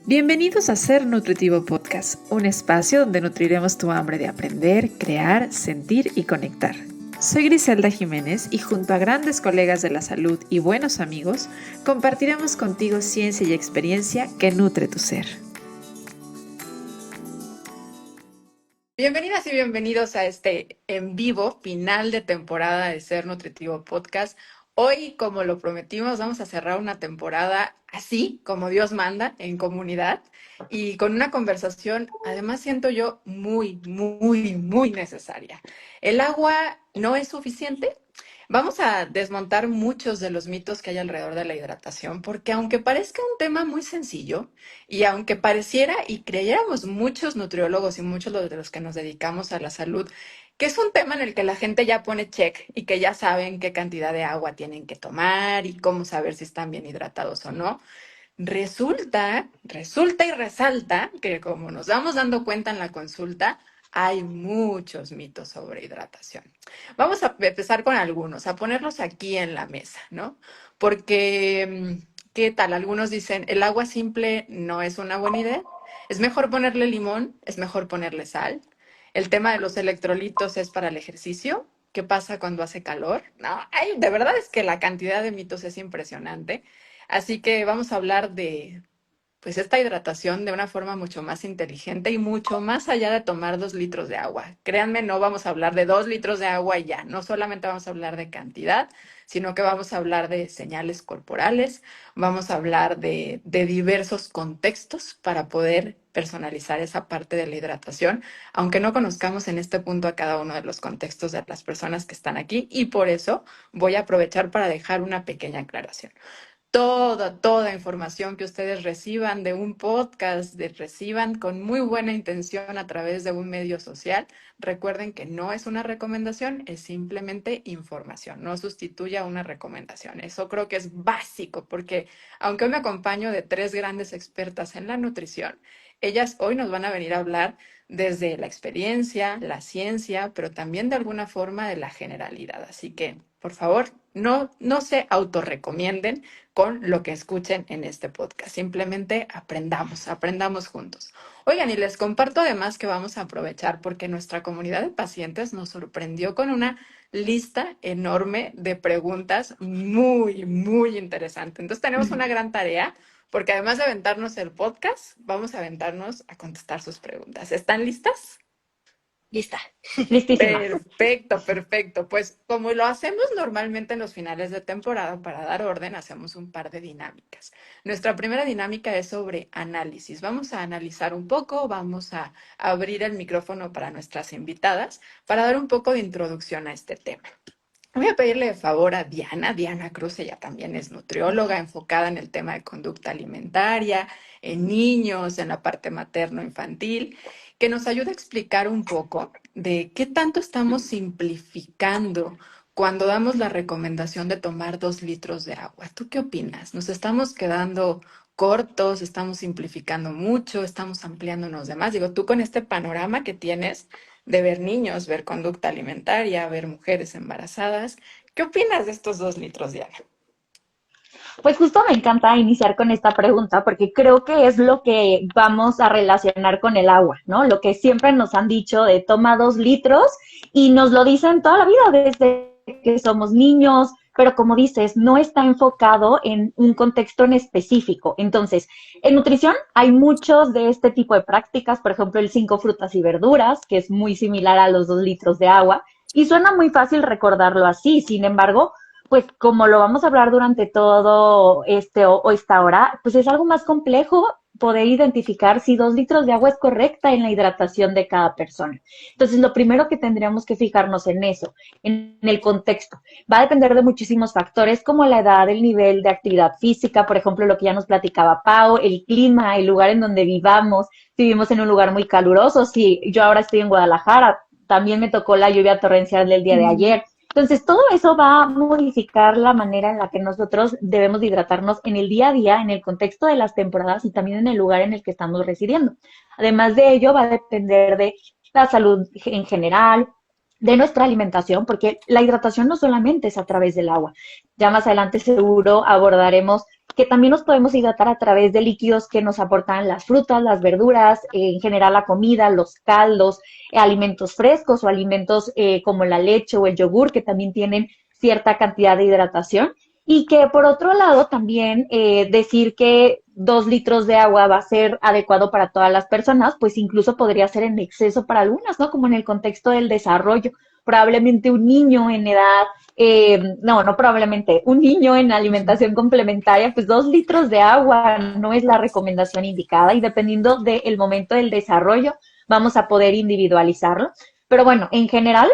Bienvenidos a Ser Nutritivo Podcast, un espacio donde nutriremos tu hambre de aprender, crear, sentir y conectar. Soy Griselda Jiménez y junto a grandes colegas de la salud y buenos amigos, compartiremos contigo ciencia y experiencia que nutre tu ser. Bienvenidas y bienvenidos a este en vivo final de temporada de Ser Nutritivo Podcast. Hoy, como lo prometimos, vamos a cerrar una temporada así, como Dios manda, en comunidad y con una conversación, además siento yo, muy necesaria. ¿El agua no es suficiente? Vamos a desmontar muchos de los mitos que hay alrededor de la hidratación, porque aunque parezca un tema muy sencillo, y aunque pareciera y creyéramos muchos nutriólogos y muchos de los que nos dedicamos a la salud, que es un tema en el que la gente ya pone check y que ya saben qué cantidad de agua tienen que tomar y cómo saber si están bien hidratados o no, resulta y resalta que como nos vamos dando cuenta en la consulta, hay muchos mitos sobre hidratación. Vamos a empezar con algunos, a ponerlos aquí en la mesa, ¿no? Porque, ¿qué tal? Algunos dicen, el agua simple no es una buena idea. Es mejor ponerle limón, es mejor ponerle sal. El tema de los electrolitos es para el ejercicio. ¿Qué pasa cuando hace calor? No, de verdad es que la cantidad de mitos es impresionante. Así que vamos a hablar de, pues, esta hidratación de una forma mucho más inteligente y mucho más allá de tomar 2 litros de agua. Créanme, no vamos a hablar de 2 litros de agua y ya. No solamente vamos a hablar de cantidad, sino que vamos a hablar de señales corporales, vamos a hablar de diversos contextos para poder personalizar esa parte de la hidratación, aunque no conozcamos en este punto a cada uno de los contextos de las personas que están aquí, y por eso voy a aprovechar para dejar una pequeña aclaración. Toda información que ustedes reciban de un podcast, reciban con muy buena intención a través de un medio social, recuerden que no es una recomendación, es simplemente información, no sustituye a una recomendación. Eso creo que es básico, porque aunque hoy me acompaño de 3 grandes expertas en la nutrición, ellas hoy nos van a venir a hablar desde la experiencia, la ciencia, pero también de alguna forma de la generalidad. Así que, por favor, no se autorrecomienden con lo que escuchen en este podcast. Simplemente aprendamos juntos. Oigan, y les comparto además que vamos a aprovechar porque nuestra comunidad de pacientes nos sorprendió con una lista enorme de preguntas muy interesante. Entonces tenemos una gran tarea porque además de aventarnos el podcast, vamos a aventarnos a contestar sus preguntas. ¿Están listas? Lista, listísima. Perfecto. Pues como lo hacemos normalmente en los finales de temporada, para dar orden, hacemos un par de dinámicas. Nuestra primera dinámica es sobre análisis. Vamos a analizar un poco, vamos a abrir el micrófono para nuestras invitadas para dar un poco de introducción a este tema. Voy a pedirle de favor a Diana Cruz, ella también es nutrióloga enfocada en el tema de conducta alimentaria, en niños, en la parte materno-infantil, que nos ayude a explicar un poco de qué tanto estamos simplificando cuando damos la recomendación de tomar 2 litros de agua. ¿Tú qué opinas? ¿Nos estamos quedando cortos? ¿Estamos simplificando mucho? ¿Estamos ampliándonos de más? Digo, tú con este panorama que tienes de ver niños, ver conducta alimentaria, ver mujeres embarazadas. ¿Qué opinas de estos 2 litros, Diana? Pues justo me encanta iniciar con esta pregunta porque creo que es lo que vamos a relacionar con el agua, ¿no? Lo que siempre nos han dicho de toma 2 litros y nos lo dicen toda la vida desde que somos niños, pero como dices, no está enfocado en un contexto en específico. Entonces, en nutrición hay muchos de este tipo de prácticas, por ejemplo, el 5 frutas y verduras, que es muy similar a los 2 litros de agua, y suena muy fácil recordarlo así. Sin embargo, pues como lo vamos a hablar durante todo o esta hora, pues es algo más complejo poder identificar si 2 litros de agua es correcta en la hidratación de cada persona. Entonces, lo primero que tendríamos que fijarnos en eso, en el contexto. Va a depender de muchísimos factores como la edad, el nivel de actividad física, por ejemplo, lo que ya nos platicaba Pau, el clima, el lugar en donde vivamos, si vivimos en un lugar muy caluroso, si yo ahora estoy en Guadalajara, también me tocó la lluvia torrencial del día de ayer. Entonces, todo eso va a modificar la manera en la que nosotros debemos de hidratarnos en el día a día, en el contexto de las temporadas y también en el lugar en el que estamos residiendo. Además de ello, va a depender de la salud en general, de nuestra alimentación, porque la hidratación no solamente es a través del agua. Ya más adelante seguro abordaremos que también nos podemos hidratar a través de líquidos que nos aportan las frutas, las verduras, en general la comida, los caldos, alimentos frescos o alimentos como la leche o el yogur, que también tienen cierta cantidad de hidratación. Y que por otro lado también decir que 2 litros de agua va a ser adecuado para todas las personas, pues incluso podría ser en exceso para algunas, ¿no? Como en el contexto del desarrollo. Probablemente un niño en edad, no probablemente, un niño en alimentación complementaria, pues 2 litros de agua no es la recomendación indicada y dependiendo del momento del desarrollo vamos a poder individualizarlo. Pero bueno, en general,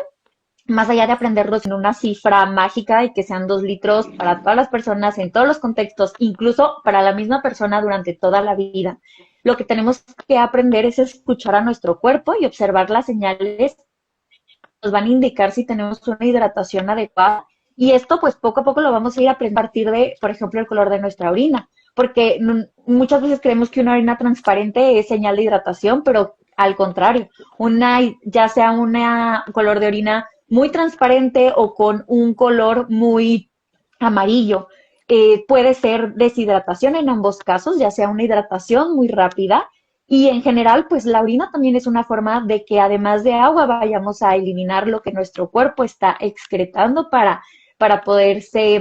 más allá de aprenderlos en una cifra mágica y que sean 2 litros para todas las personas en todos los contextos, incluso para la misma persona durante toda la vida, lo que tenemos que aprender es escuchar a nuestro cuerpo y observar las señales que nos van a indicar si tenemos una hidratación adecuada. Y esto, pues poco a poco lo vamos a ir aprendiendo a partir de, por ejemplo, el color de nuestra orina, porque muchas veces creemos que una orina transparente es señal de hidratación, pero al contrario, ya sea un color de orina muy transparente o con un color muy amarillo. Puede ser deshidratación en ambos casos, ya sea una hidratación muy rápida y en general, pues la orina también es una forma de que además de agua vayamos a eliminar lo que nuestro cuerpo está excretando para poderse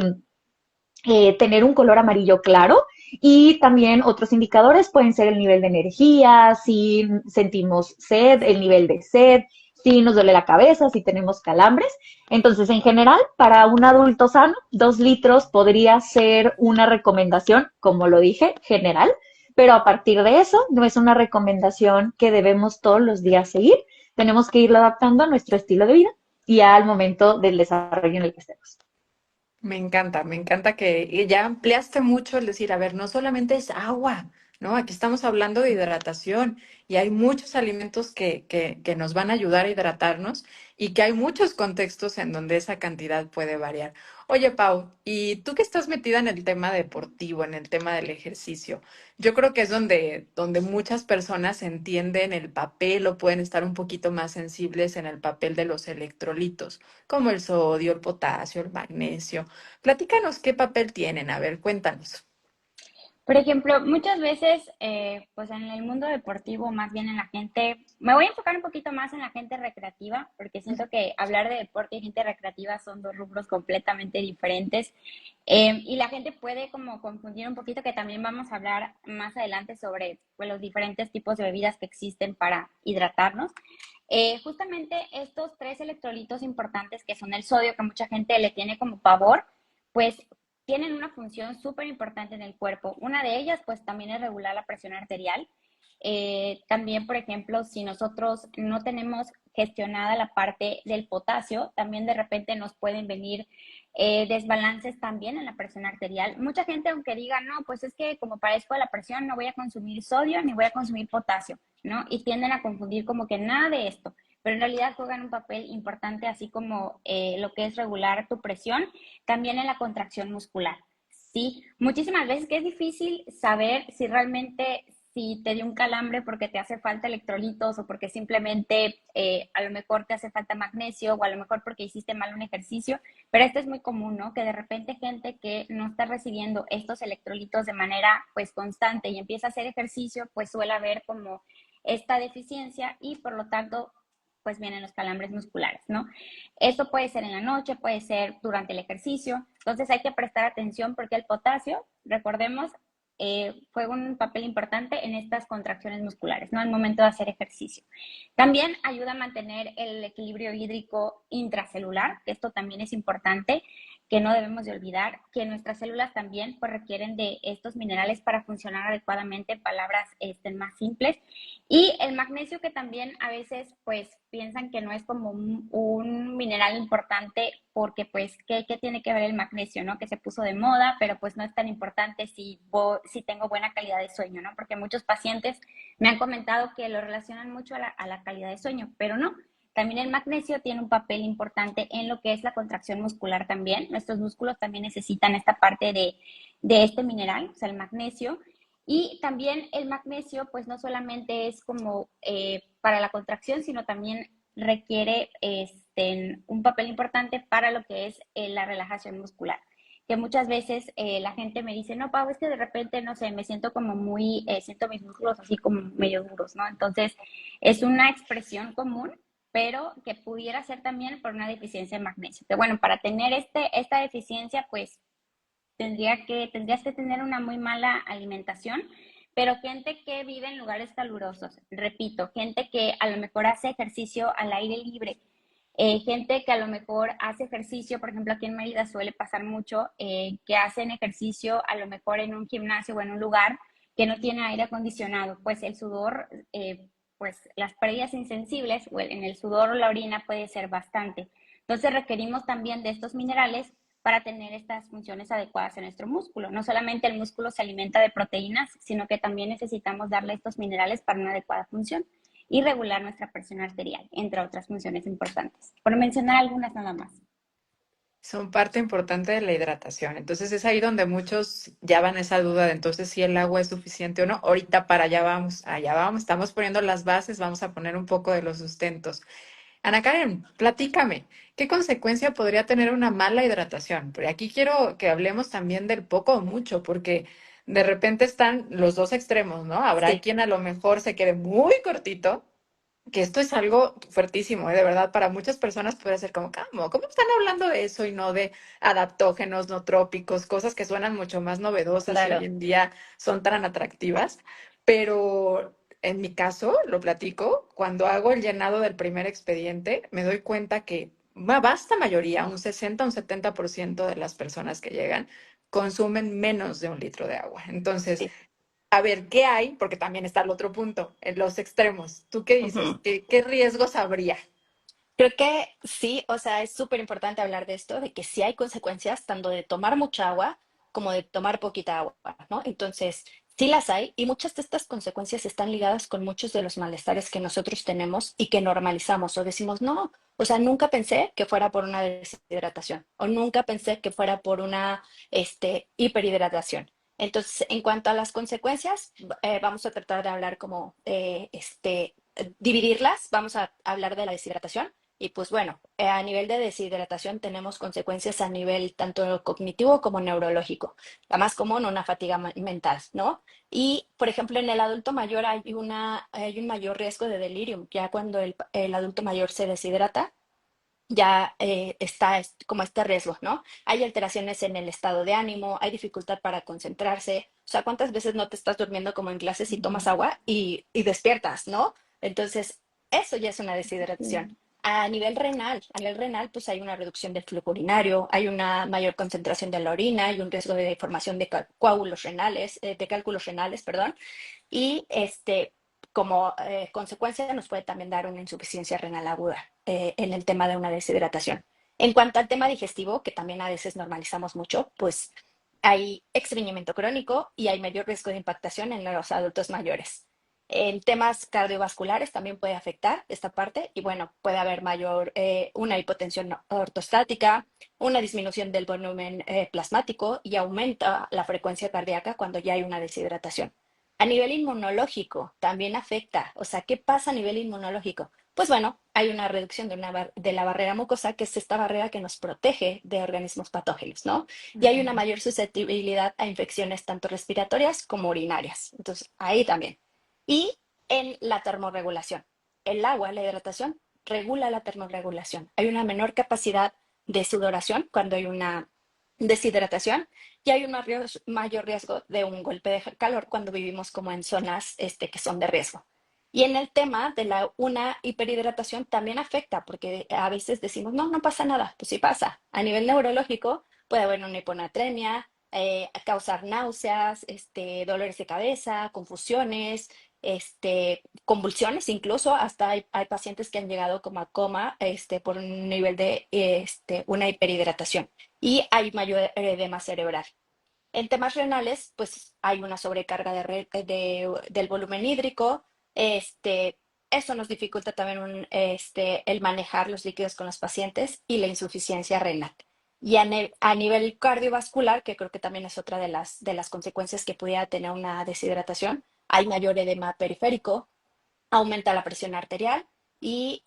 tener un color amarillo claro. Y también otros indicadores pueden ser el nivel de energía, si sentimos sed, el nivel de sed, si nos duele la cabeza, si tenemos calambres. Entonces, en general, para un adulto sano, 2 litros podría ser una recomendación, como lo dije, general, pero a partir de eso no es una recomendación que debemos todos los días seguir. Tenemos que irlo adaptando a nuestro estilo de vida y al momento del desarrollo en el que estemos. Me encanta que ya ampliaste mucho el decir, a ver, no solamente es agua, ¿no? Aquí estamos hablando de hidratación y hay muchos alimentos que nos van a ayudar a hidratarnos y que hay muchos contextos en donde esa cantidad puede variar. Oye, Pau, y tú que estás metida en el tema deportivo, en el tema del ejercicio, yo creo que es donde muchas personas entienden el papel o pueden estar un poquito más sensibles en el papel de los electrolitos, como el sodio, el potasio, el magnesio. Platícanos qué papel tienen, a ver, cuéntanos. Por ejemplo, muchas veces, pues en el mundo deportivo, más bien en la gente, me voy a enfocar un poquito más en la gente recreativa, porque siento que hablar de deporte y gente recreativa son dos rubros completamente diferentes. Y la gente puede como confundir un poquito, que también vamos a hablar más adelante sobre pues, los diferentes tipos de bebidas que existen para hidratarnos. Justamente estos tres electrolitos importantes que son el sodio, que mucha gente le tiene como pavor, pues tienen una función súper importante en el cuerpo. Una de ellas, pues también es regular la presión arterial. También, por ejemplo, si nosotros no tenemos gestionada la parte del potasio, también de repente nos pueden venir desbalances también en la presión arterial. Mucha gente, aunque diga, no, pues es que como padezco de la presión, no voy a consumir sodio ni voy a consumir potasio, ¿no? Y tienden a confundir como que nada de esto, pero en realidad juegan un papel importante, así como lo que es regular tu presión, también en la contracción muscular. Sí, muchísimas veces que es difícil saber si realmente si te dio un calambre porque te hace falta electrolitos o porque simplemente a lo mejor te hace falta magnesio o a lo mejor porque hiciste mal un ejercicio, pero esto es muy común, ¿no? Que de repente gente que no está recibiendo estos electrolitos de manera pues constante y empieza a hacer ejercicio, pues suele haber como esta deficiencia y por lo tanto pues vienen los calambres musculares, ¿no? Esto puede ser en la noche, puede ser durante el ejercicio, entonces hay que prestar atención porque el potasio, recordemos, juega un papel importante en estas contracciones musculares, ¿no? Al momento de hacer ejercicio. También ayuda a mantener el equilibrio hídrico intracelular, que esto también es importante, que no debemos de olvidar, que nuestras células también pues, requieren de estos minerales para funcionar adecuadamente, palabras más simples. Y el magnesio que también a veces pues piensan que no es como un mineral importante porque pues ¿qué tiene que ver el magnesio, ¿no? Que se puso de moda, pero pues no es tan importante si tengo buena calidad de sueño, ¿no? Porque muchos pacientes me han comentado que lo relacionan mucho a la calidad de sueño, pero no. También el magnesio tiene un papel importante en lo que es la contracción muscular también. Nuestros músculos también necesitan esta parte de este mineral, o sea, el magnesio. Y también el magnesio, pues no solamente es como para la contracción, sino también requiere un papel importante para lo que es la relajación muscular. Que muchas veces la gente me dice, no, Pau, es que de repente, no sé, me siento como muy, siento mis músculos así como medio duros, ¿no? Entonces, es una expresión común, pero que pudiera ser también por una deficiencia de magnesio. Que bueno, para tener esta deficiencia, pues tendrías que tener una muy mala alimentación, pero gente que vive en lugares calurosos, repito, gente que a lo mejor hace ejercicio al aire libre, gente que a lo mejor hace ejercicio, por ejemplo, aquí en Mérida suele pasar mucho, que hacen ejercicio a lo mejor en un gimnasio o en un lugar que no tiene aire acondicionado, pues el sudor, pues las pérdidas insensibles o en el sudor o la orina puede ser bastante. Entonces requerimos también de estos minerales para tener estas funciones adecuadas en nuestro músculo. No solamente el músculo se alimenta de proteínas, sino que también necesitamos darle estos minerales para una adecuada función y regular nuestra presión arterial, entre otras funciones importantes. Por mencionar algunas nada más. Son parte importante de la hidratación. Entonces es ahí donde muchos ya van esa duda de entonces si el agua es suficiente o no. Ahorita para allá vamos, estamos poniendo las bases, vamos a poner un poco de los sustentos. Ana Karen, platícame, ¿qué consecuencia podría tener una mala hidratación? Porque aquí quiero que hablemos también del poco o mucho, porque de repente están los dos extremos, ¿no? Habrá Sí, quien a lo mejor se quede muy cortito, que esto es algo fuertísimo, ¿eh? De verdad, para muchas personas puede ser como, ¿cómo están hablando de eso y no de adaptógenos, no trópicos, cosas que suenan mucho más novedosas y hoy claro. en día son tan atractivas? Pero en mi caso, lo platico, cuando hago el llenado del primer expediente, me doy cuenta que una vasta mayoría, un 60, un 70% de las personas que llegan consumen menos de un litro de agua. Entonces, Sí. a ver, ¿qué hay? Porque también está el otro punto, en los extremos. ¿Tú qué dices? Ujú. ¿Qué riesgos habría? Creo que sí, o sea, es súper importante hablar de esto, de que sí hay consecuencias tanto de tomar mucha agua como de tomar poquita agua, ¿no? Entonces, sí las hay y muchas de estas consecuencias están ligadas con muchos de los malestares que nosotros tenemos y que normalizamos o decimos, no, o sea, nunca pensé que fuera por una deshidratación o nunca pensé que fuera por una, hiperhidratación. Entonces, en cuanto a las consecuencias, vamos a tratar de hablar como, dividirlas, vamos a hablar de la deshidratación y pues bueno, a nivel de deshidratación tenemos consecuencias a nivel tanto cognitivo como neurológico. La más común, una fatiga mental, ¿no? Y, por ejemplo, en el adulto mayor hay un mayor riesgo de delirium. Ya cuando el adulto mayor se deshidrata, ya está como este riesgo, ¿no? Hay alteraciones en el estado de ánimo, hay dificultad para concentrarse. O sea, ¿cuántas veces no te estás durmiendo como en clases y tomas agua y despiertas, ¿no? Entonces, eso ya es una deshidratación. Sí. A nivel renal, pues hay una reducción del flujo urinario, hay una mayor concentración de la orina, hay un riesgo de formación de coágulos renales, de cálculos renales, perdón, y como consecuencia nos puede también dar una insuficiencia renal aguda en el tema de una deshidratación. En cuanto al tema digestivo, que también a veces normalizamos mucho, pues hay estreñimiento crónico y hay mayor riesgo de impactación en los adultos mayores. En temas cardiovasculares también puede afectar esta parte y bueno, puede haber una hipotensión ortostática, una disminución del volumen plasmático y aumenta la frecuencia cardíaca cuando ya hay una deshidratación. A nivel inmunológico también afecta. O sea, ¿qué pasa a nivel inmunológico? Pues bueno, hay una reducción de la barrera mucosa, que es esta barrera que nos protege de organismos patógenos, ¿no? Y hay una Ujú. mayor susceptibilidad a infecciones tanto respiratorias como urinarias. Entonces, ahí también. Y en la termorregulación. El agua, la hidratación, regula la termorregulación. Hay una menor capacidad de sudoración cuando hay una deshidratación y hay un mayor riesgo de un golpe de calor cuando vivimos como en zonas que son de riesgo. Y en el tema de una hiperhidratación también afecta, porque a veces decimos, no, no pasa nada, pues sí pasa. A nivel neurológico puede haber una hiponatremia, causar náuseas, dolores de cabeza, confusiones, convulsiones, incluso hasta hay pacientes que han llegado como a coma, por un nivel de una hiperhidratación y hay mayor edema cerebral. En temas renales, pues hay una sobrecarga del volumen hídrico. Eso nos dificulta también el manejar los líquidos con los pacientes y la insuficiencia renal. Y a nivel cardiovascular, que creo que también es otra de las consecuencias que pudiera tener una deshidratación, hay mayor edema periférico, aumenta la presión arterial y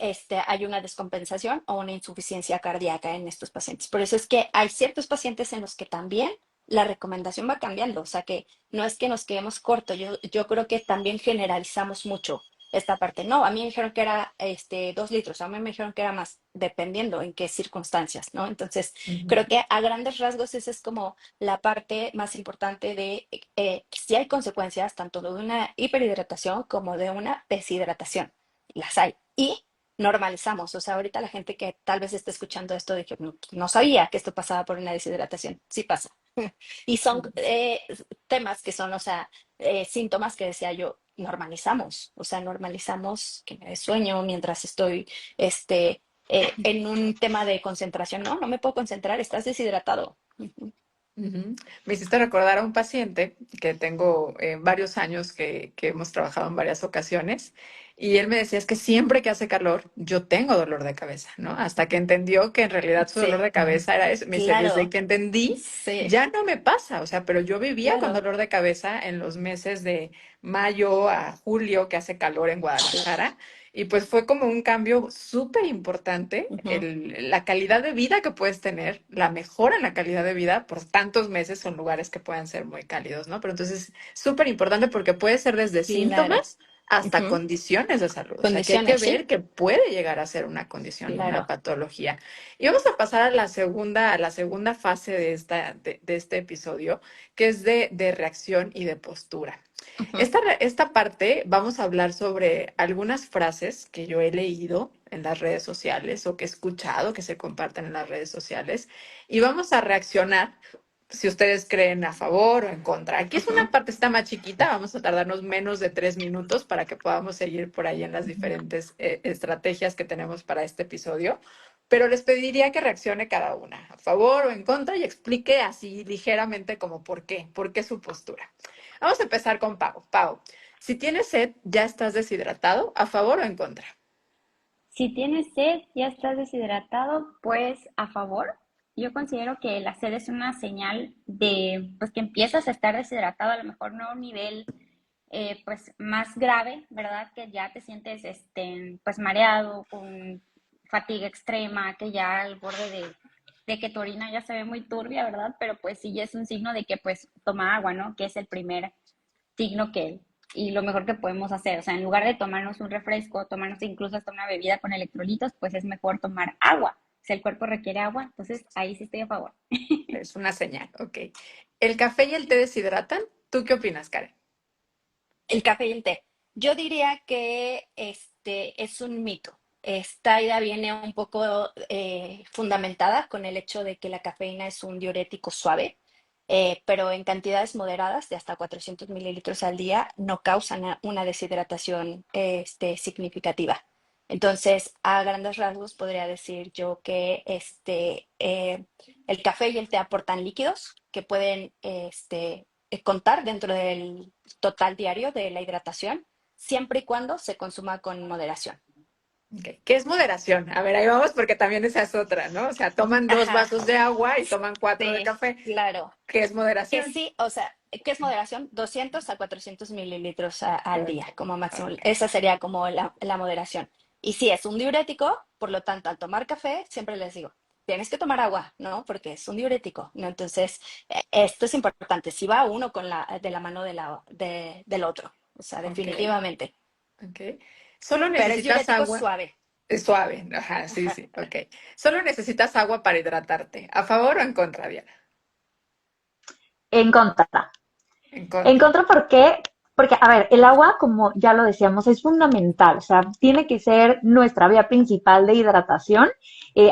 hay una descompensación o una insuficiencia cardíaca en estos pacientes. Por eso es que hay ciertos pacientes en los que también la recomendación va cambiando, o sea que no es que nos quedemos cortos, yo creo que también generalizamos mucho esta parte. No, a mí me dijeron que era 2 litros, a mí me dijeron que era más, dependiendo en qué circunstancias, ¿no? Entonces, Ujú. creo que a grandes rasgos esa es como la parte más importante de si hay consecuencias tanto de una hiperhidratación como de una deshidratación. Las hay. Y normalizamos, o sea, ahorita la gente que tal vez está escuchando esto dije, no, no sabía que esto pasaba por una deshidratación. Sí pasa. Y son temas que son, o sea, síntomas que decía yo, normalizamos, o sea, normalizamos que me dé sueño mientras estoy en un tema de concentración. No, no me puedo concentrar, estás deshidratado. Ujú. Ujú. Me hiciste recordar a un paciente que tengo varios años que hemos trabajado en varias ocasiones y él me decía es que siempre que hace calor yo tengo dolor de cabeza, ¿no? Hasta que entendió que en realidad su dolor Sí, de cabeza era eso. Me dice, desde claro, que entendí sí, ya no me pasa, o sea, pero yo vivía con claro, dolor de cabeza en los meses de mayo a julio que hace calor en sí. Guadalajara. Y pues fue como un cambio súper importante, Ujú. la calidad de vida que puedes tener, la mejora en la calidad de vida por tantos meses son lugares que puedan ser muy cálidos, ¿no? Pero entonces, súper importante porque puede ser desde Claro. síntomas hasta Ujú. condiciones de salud. O sea, que hay que Condiciones, ver sí, que puede llegar a ser una condición, una claro. patología. Y vamos a pasar a la segunda fase de este episodio, que es de reacción y de postura. Ujú. Esta parte vamos a hablar sobre algunas frases que yo he leído en las redes sociales o que he escuchado que se comparten en las redes sociales y vamos a reaccionar si ustedes creen a favor o en contra. Aquí es una Ujú. parte está más chiquita, vamos a tardarnos menos de 3 minutos para que podamos seguir por ahí en las diferentes estrategias que tenemos para este episodio. Pero les pediría que reaccione cada una, a favor o en contra, y explique así ligeramente como por qué su postura. Vamos a empezar con Pau. Pau, si tienes sed, ¿ya estás deshidratado? ¿A favor o en contra? Si tienes sed, ya estás deshidratado, pues a favor. Yo considero que la sed es una señal de pues que empiezas a estar deshidratado, a lo mejor no a un nivel pues más grave, ¿verdad? Que ya te sientes pues mareado, con fatiga extrema, que ya al borde de que tu orina ya se ve muy turbia, ¿verdad? Pero pues sí es un signo de que pues toma agua, ¿no? Que es el primer signo que y lo mejor que podemos hacer. O sea, en lugar de tomarnos un refresco, tomarnos incluso hasta una bebida con electrolitos, pues es mejor tomar agua. Si el cuerpo requiere agua, entonces ahí sí estoy a favor. Es una señal, ok. ¿El café y el té deshidratan? ¿Tú qué opinas, Karen? El café y el té. Yo diría que es un mito. Esta idea viene un poco fundamentada con el hecho de que la cafeína es un diurético suave, pero en cantidades moderadas de hasta 400 mililitros al día no causan una deshidratación significativa. Entonces, a grandes rasgos podría decir yo que el café y el té aportan líquidos que pueden contar dentro del total diario de la hidratación, siempre y cuando se consuma con moderación. Ok. ¿Qué es moderación? A ver, ahí vamos porque también esa es otra, ¿no? O sea, toman dos Ajá, vasos de agua y toman cuatro de sí, café. claro. ¿Qué es Que moderación? sí, o sea, ¿qué es moderación? 200 a 400 mililitros al Ok, día como máximo. ok, Esa sería como la moderación. Y si es un diurético, por lo tanto, al tomar café, siempre les digo, tienes que tomar agua, ¿no? Porque es un diurético, ¿no? Entonces, esto es importante. Si va uno de la mano del otro, o sea, ok, definitivamente. ok. Solo Pero es necesitas diurético agua. suave. Es suave, ajá, sí, sí, ok. Solo necesitas agua para hidratarte. ¿A favor o en contra, Diana? En contra. En En contra. contra, ¿por qué? Porque, a ver, el agua, como ya lo decíamos, es fundamental, o sea, tiene que ser nuestra vía principal de hidratación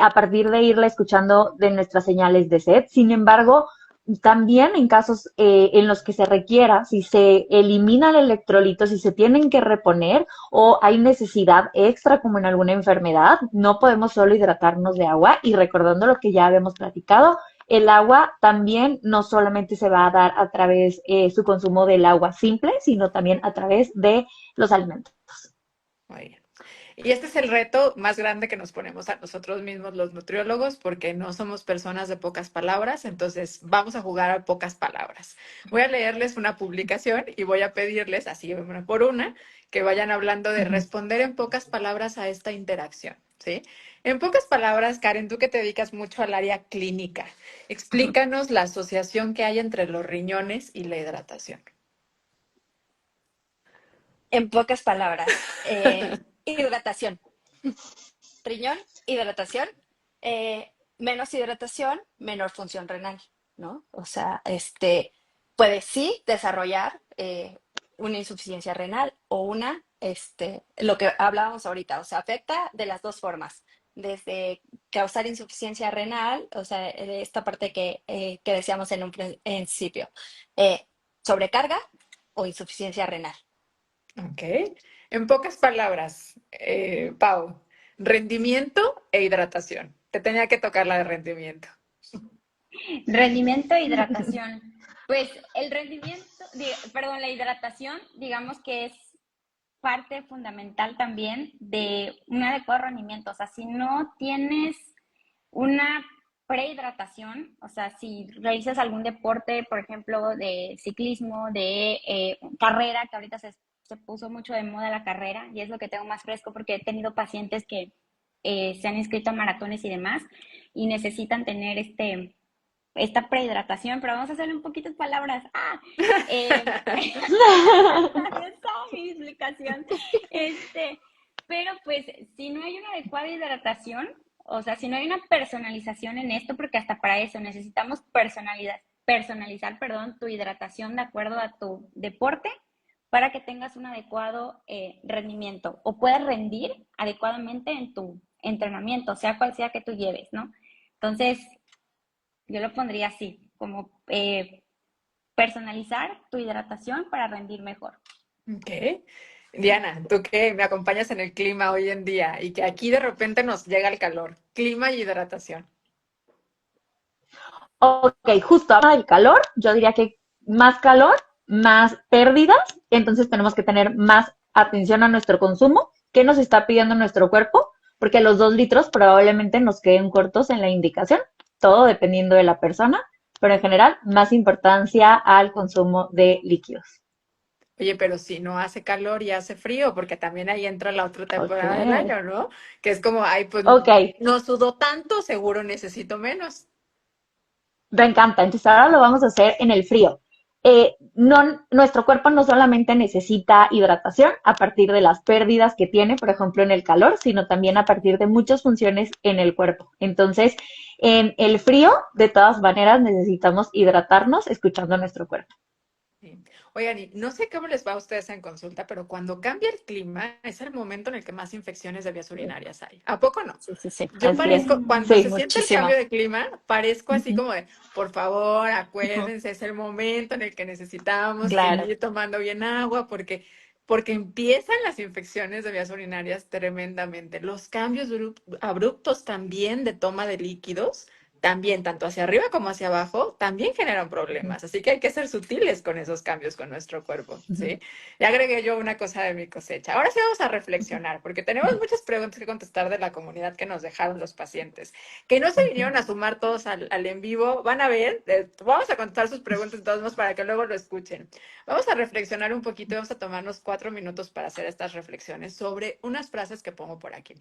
a partir de irla escuchando de nuestras señales de sed. Sin embargo, también en casos en los que se requiera, si se elimina el electrolito, si se tienen que reponer o hay necesidad extra como en alguna enfermedad, no podemos solo hidratarnos de agua y recordando lo que ya habíamos platicado, el agua también no solamente se va a dar a través su consumo del agua simple, sino también a través de los alimentos. Muy bien. Y este es el reto más grande que nos ponemos a nosotros mismos los nutriólogos, porque no somos personas de pocas palabras, entonces vamos a jugar a pocas palabras. Voy a leerles una publicación y voy a pedirles, así una por una, que vayan hablando de Ujú. responder en pocas palabras a esta interacción, ¿sí? En pocas palabras, Karen, tú que te dedicas mucho al área clínica, explícanos la asociación que hay entre los riñones y la hidratación. En pocas palabras, hidratación. Riñón, hidratación. Menos hidratación, menor función renal, ¿no? O sea, puede sí desarrollar una insuficiencia renal o lo que hablábamos ahorita, o sea, afecta de las dos formas, desde causar insuficiencia renal, o sea, de esta parte que decíamos en un principio, eh, sobrecarga o insuficiencia renal. Ok. En pocas palabras, Pau, rendimiento e hidratación. Te tenía que tocar la de rendimiento. Rendimiento e hidratación. Pues el rendimiento, perdón, la hidratación, digamos que es parte fundamental también de un adecuado rendimiento. O sea, si no tienes una prehidratación, o sea, si realizas algún deporte, por ejemplo, de ciclismo, de carrera, que ahorita se puso mucho de moda la carrera, y es lo que tengo más fresco porque he tenido pacientes que se han inscrito a maratones y demás, y necesitan tener esta prehidratación, pero vamos a hacerle un poquito de palabras. Esa mi explicación. Pero pues, si no hay una adecuada hidratación, o sea, si no hay una personalización en esto, porque hasta para eso necesitamos personalizar, perdón, tu hidratación de acuerdo a tu deporte para que tengas un adecuado rendimiento o puedas rendir adecuadamente en tu entrenamiento, sea cual sea que tú lleves, ¿no? Entonces, yo lo pondría así, como personalizar tu hidratación para rendir mejor. Ok. Diana, tú que me acompañas en el clima hoy en día y que aquí de repente nos llega el calor, clima y hidratación. Ok, justo habla del calor, yo diría que más calor, más pérdidas, entonces tenemos que tener más atención a nuestro consumo, qué nos está pidiendo nuestro cuerpo, porque los 2 litros probablemente nos queden cortos en la indicación, todo dependiendo de la persona, pero en general más importancia al consumo de líquidos. Oye, pero si no hace calor y hace frío, porque también ahí entra la otra Ok, temporada del año, ¿no? Que es como, ay, pues ok, no sudo tanto, seguro necesito menos. me encanta. Entonces ahora lo vamos a hacer en el frío. No, nuestro cuerpo no solamente necesita hidratación a partir de las pérdidas que tiene, por ejemplo, en el calor, sino también a partir de muchas funciones en el cuerpo. Entonces, en el frío, de todas maneras, necesitamos hidratarnos escuchando nuestro cuerpo. Sí. Oigan, y no sé cómo les va a ustedes en consulta, pero cuando cambia el clima es el momento en el que más infecciones de vías urinarias hay. ¿A poco no? Sí, sí, sí. Yo Así es. parezco, cuando Sí. se siente el Muchísimo. cambio de clima, parezco así Ujú, como de, por favor, ujú. acuérdense, es el momento en el que necesitamos Claro. seguir tomando bien agua, porque empiezan las infecciones de vías urinarias tremendamente. Los cambios abruptos también de toma de líquidos, también, tanto hacia arriba como hacia abajo, también generan problemas. Así que hay que ser sutiles con esos cambios con nuestro cuerpo, ¿sí? Le agregué yo una cosa de mi cosecha. Ahora sí vamos a reflexionar, porque tenemos muchas preguntas que contestar de la comunidad que nos dejaron los pacientes, que no se vinieron a sumar todos al en vivo. Van a ver, vamos a contestar sus preguntas de todos modos para que luego lo escuchen. Vamos a reflexionar un poquito y vamos a tomarnos 4 minutos para hacer estas reflexiones sobre unas frases que pongo por aquí.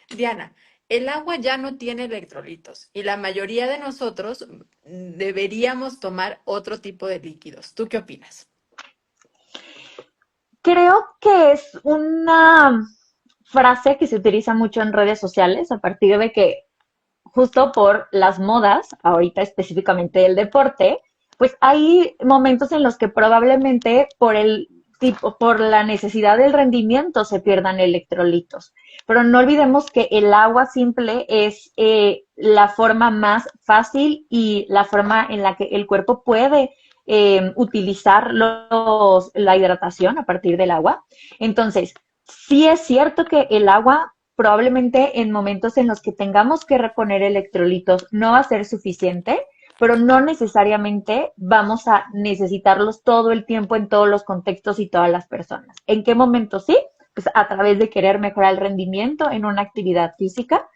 Diana, el agua ya no tiene electrolitos y la mayoría de nosotros deberíamos tomar otro tipo de líquidos. ¿Tú qué opinas? Creo que es una frase que se utiliza mucho en redes sociales a partir de que justo por las modas, ahorita específicamente del deporte, pues hay momentos en los que probablemente por el tipo, por la necesidad del rendimiento se pierdan electrolitos. Pero no olvidemos que el agua simple es la forma más fácil y la forma en la que el cuerpo puede utilizar la hidratación a partir del agua. Entonces, sí es cierto que el agua probablemente en momentos en los que tengamos que reponer electrolitos no va a ser suficiente, pero no necesariamente vamos a necesitarlos todo el tiempo en todos los contextos y todas las personas. ¿En qué momentos sí? pues a través de querer mejorar el rendimiento en una actividad física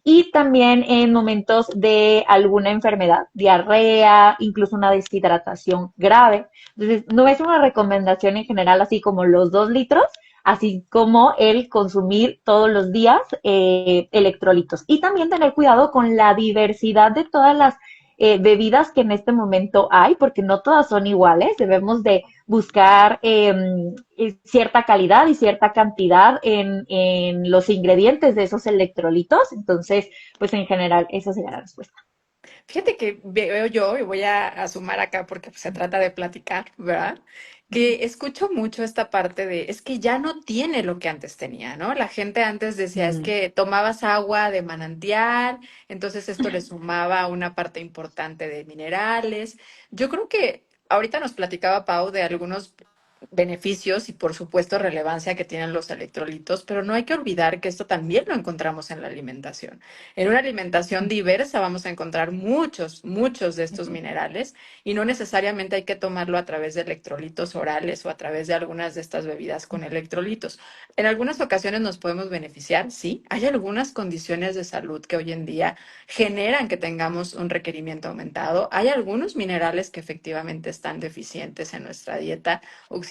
y también en momentos de alguna enfermedad, diarrea, incluso una deshidratación grave. Entonces, no es una recomendación en general así como los 2 litros, así como el consumir todos los días electrolitos. Y también tener cuidado con la diversidad de todas las bebidas que en este momento hay, porque no todas son iguales. Debemos de buscar cierta calidad y cierta cantidad en los ingredientes de esos electrolitos. Entonces, pues en general, esa sería la respuesta. Fíjate que veo yo, y voy a sumar acá porque pues, se trata de platicar, ¿verdad? Que escucho mucho esta parte de, es que ya no tiene lo que antes tenía, ¿no? La gente antes decía, es Mm. que tomabas agua de manantial, entonces esto le sumaba una parte importante de minerales. Yo creo que ahorita nos platicaba Pau de algunos beneficios y por supuesto relevancia que tienen los electrolitos, pero no hay que olvidar que esto también lo encontramos en la alimentación. En una alimentación diversa vamos a encontrar muchos de estos minerales y no necesariamente hay que tomarlo a través de electrolitos orales o a través de algunas de estas bebidas con electrolitos. En algunas ocasiones nos podemos beneficiar, sí. Hay algunas condiciones de salud que hoy en día generan que tengamos un requerimiento aumentado. Hay algunos minerales que efectivamente están deficientes en nuestra dieta occidental,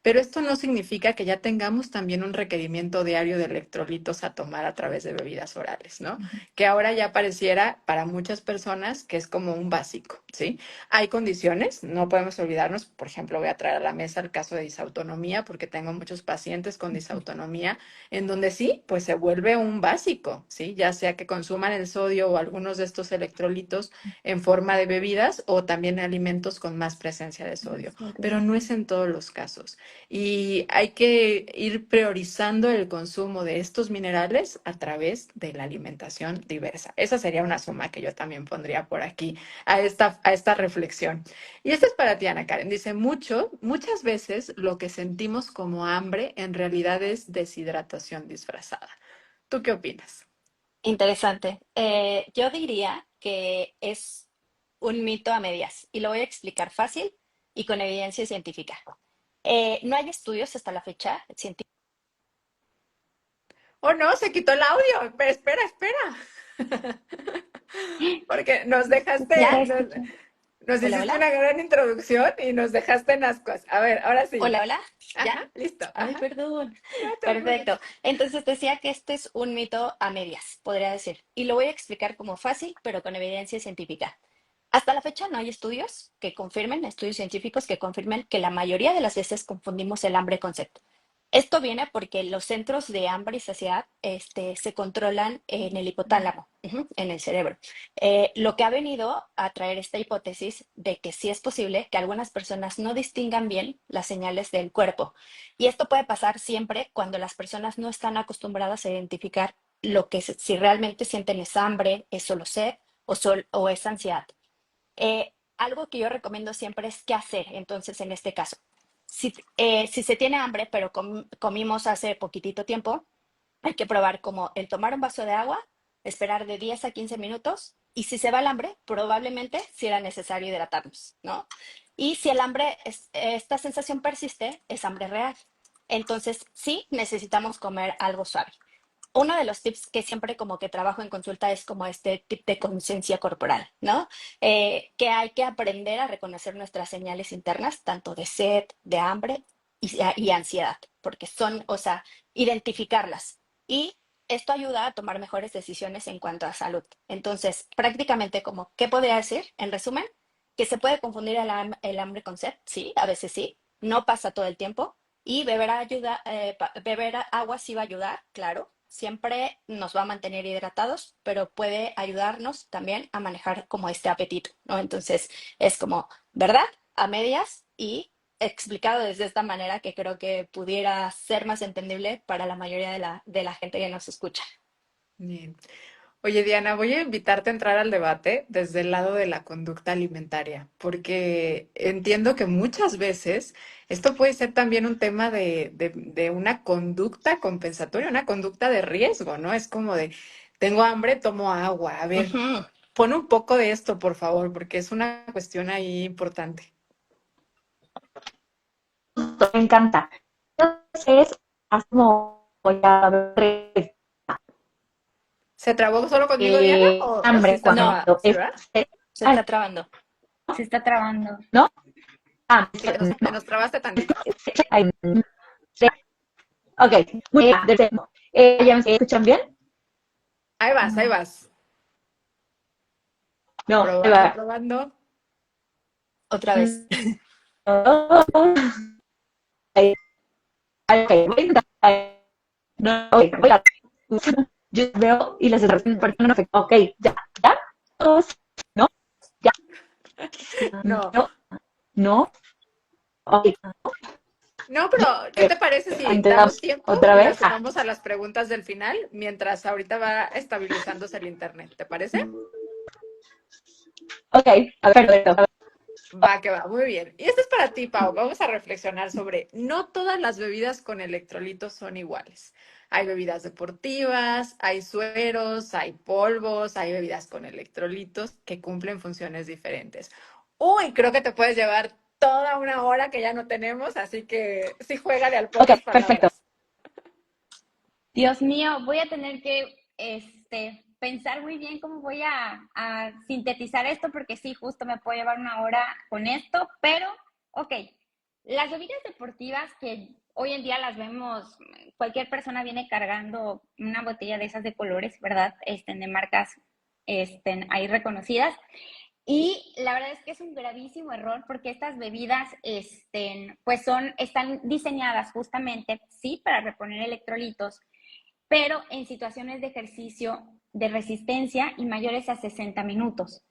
pero esto no significa que ya tengamos también un requerimiento diario de electrolitos a tomar a través de bebidas orales, ¿no? Que ahora ya pareciera para muchas personas que es como un básico, ¿sí? Hay condiciones, no podemos olvidarnos, por ejemplo, voy a traer a la mesa el caso de disautonomía, porque tengo muchos pacientes con disautonomía, en donde sí, pues se vuelve un básico, ¿sí? Ya sea que consuman el sodio o algunos de estos electrolitos en forma de bebidas o también alimentos con más presencia de sodio, pero no es en todos los casos. Y hay que ir priorizando el consumo de estos minerales a través de la alimentación diversa. Esa sería una suma que yo también pondría por aquí a esta reflexión. Y esta es para ti, Ana Karen. Dice, muchas veces lo que sentimos como hambre en realidad es deshidratación disfrazada. ¿Tú qué opinas? Interesante. Yo diría que es un mito a medias y lo voy a explicar fácil y con evidencia científica. No hay estudios hasta la fecha científicos. Oh, no, se quitó el audio. Pero espera. Porque nos Se dejaste, escucha. nos Hola, hiciste hola. una gran introducción y nos dejaste en ascuas. A ver, ahora sí. Hola, hola. ¿Ya? Ajá, listo. Ay, Ajá, perdón. no te apures. Perfecto. Entonces decía que este es un mito a medias, podría decir. Y lo voy a explicar como fácil, pero con evidencia científica. Hasta la fecha no hay estudios que confirmen, estudios científicos que confirmen que la mayoría de las veces confundimos el hambre con sed. Esto viene porque los centros de hambre y saciedad se controlan en el hipotálamo, en el cerebro. Lo que ha venido a traer esta hipótesis de que sí es posible que algunas personas no distingan bien las señales del cuerpo. Y esto puede pasar siempre cuando las personas no están acostumbradas a identificar lo que si realmente sienten es hambre, es solo sed o es ansiedad. Algo que yo recomiendo siempre es qué hacer, entonces, en este caso. Si se tiene hambre, pero comimos hace poquitito tiempo, hay que probar como el tomar un vaso de agua, esperar de 10 a 15 minutos y si se va el hambre, probablemente sí era necesario hidratarnos, ¿no? Y si el hambre, esta sensación persiste, es hambre real. Entonces, sí necesitamos comer algo suave. Uno de los tips que siempre como que trabajo en consulta es como este tip de conciencia corporal, ¿no? Que hay que aprender a reconocer nuestras señales internas, tanto de sed, de hambre y ansiedad, porque son, o sea, identificarlas. Y esto ayuda a tomar mejores decisiones en cuanto a salud. Entonces, prácticamente como, ¿qué podría decir? En resumen, que se puede confundir el hambre con sed, sí, a veces sí, no pasa todo el tiempo, y beber agua sí va a ayudar, claro. Siempre nos va a mantener hidratados, pero puede ayudarnos también a manejar como este apetito, ¿no? Entonces es como, ¿verdad? A medias y explicado desde esta manera que creo que pudiera ser más entendible para la mayoría de la gente que nos escucha. Bien. Oye, Diana, voy a invitarte a entrar al debate desde el lado de la conducta alimentaria, porque entiendo que muchas veces esto puede ser también un tema de una conducta compensatoria, una conducta de riesgo, ¿no? Es como de, tengo hambre, tomo agua. A ver, Ujú. pon un poco de esto, por favor, porque es una cuestión ahí importante. Me encanta. Entonces, hace como ya ¿Se trabó solo conmigo, Diana? ¿O sí hambre está cuando No, trabada? ¿Sí, es, verdad? se está trabando. Se está trabando. ¿no? Ah, Sí, te no. nos trabaste tantito. Ay, sí. Ok, muy bien. ¿Ya me escuchan bien? Ahí vas, ahí No. vas. No, ahí Probando, va. probando. Otra vez. No, ahí, ok, voy a intentar. No, ok, voy a. Yo veo y las descripciones por qué no afecta. Ok, ya, ya. Dos, no, ya, No. no, no. Ok, No, pero ¿qué te parece si damos intentamos tiempo otra y la vez. sumamos a las preguntas del final mientras ahorita va estabilizándose el internet? ¿Te parece? Ok, a ver. Va, que va, muy bien. Y esto es para ti, Pau. Vamos a reflexionar sobre, no todas las bebidas con electrolitos son iguales. Hay bebidas deportivas, hay sueros, hay polvos, hay bebidas con electrolitos que cumplen funciones diferentes. Uy, creo que te puedes llevar toda una hora que ya no tenemos, así que sí, juégale al Ok, pocas perfecto. palabras. Dios mío, voy a tener que pensar muy bien cómo voy a sintetizar esto, porque sí, justo me puedo llevar una hora con esto, pero, ok, las bebidas deportivas que hoy en día las vemos, cualquier persona viene cargando una botella de esas de colores, ¿verdad? De marcas ahí reconocidas. Y la verdad es que es un gravísimo error porque estas bebidas, pues están diseñadas justamente, sí, para reponer electrolitos, pero en situaciones de ejercicio de resistencia y mayores a 60 minutos.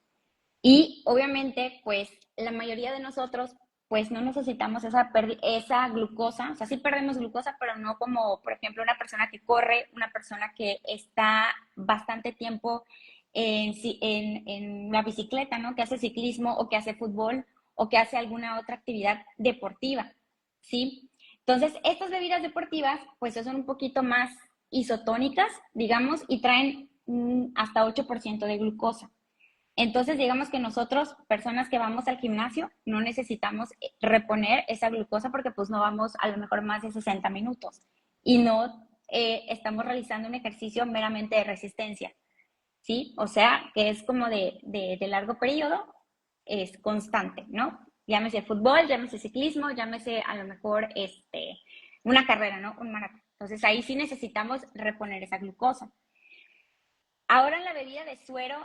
Y obviamente, pues la mayoría de nosotros, pues no necesitamos esa glucosa, o sea, sí perdemos glucosa, pero no como, por ejemplo, una persona que corre, una persona que está bastante tiempo en la bicicleta, ¿no? Que hace ciclismo o que hace fútbol o que hace alguna otra actividad deportiva, ¿sí? Entonces, estas bebidas deportivas, pues son un poquito más isotónicas, digamos, y traen hasta 8% de glucosa. Entonces, digamos que nosotros, personas que vamos al gimnasio, no necesitamos reponer esa glucosa porque pues no vamos a lo mejor más de 60 minutos y no estamos realizando un ejercicio meramente de resistencia, ¿sí? O sea, que es como de largo periodo, es constante, ¿no? Llámese fútbol, llámese ciclismo, llámese a lo mejor una carrera, ¿no? Un maratón. Entonces, ahí sí necesitamos reponer esa glucosa. Ahora en la bebida de suero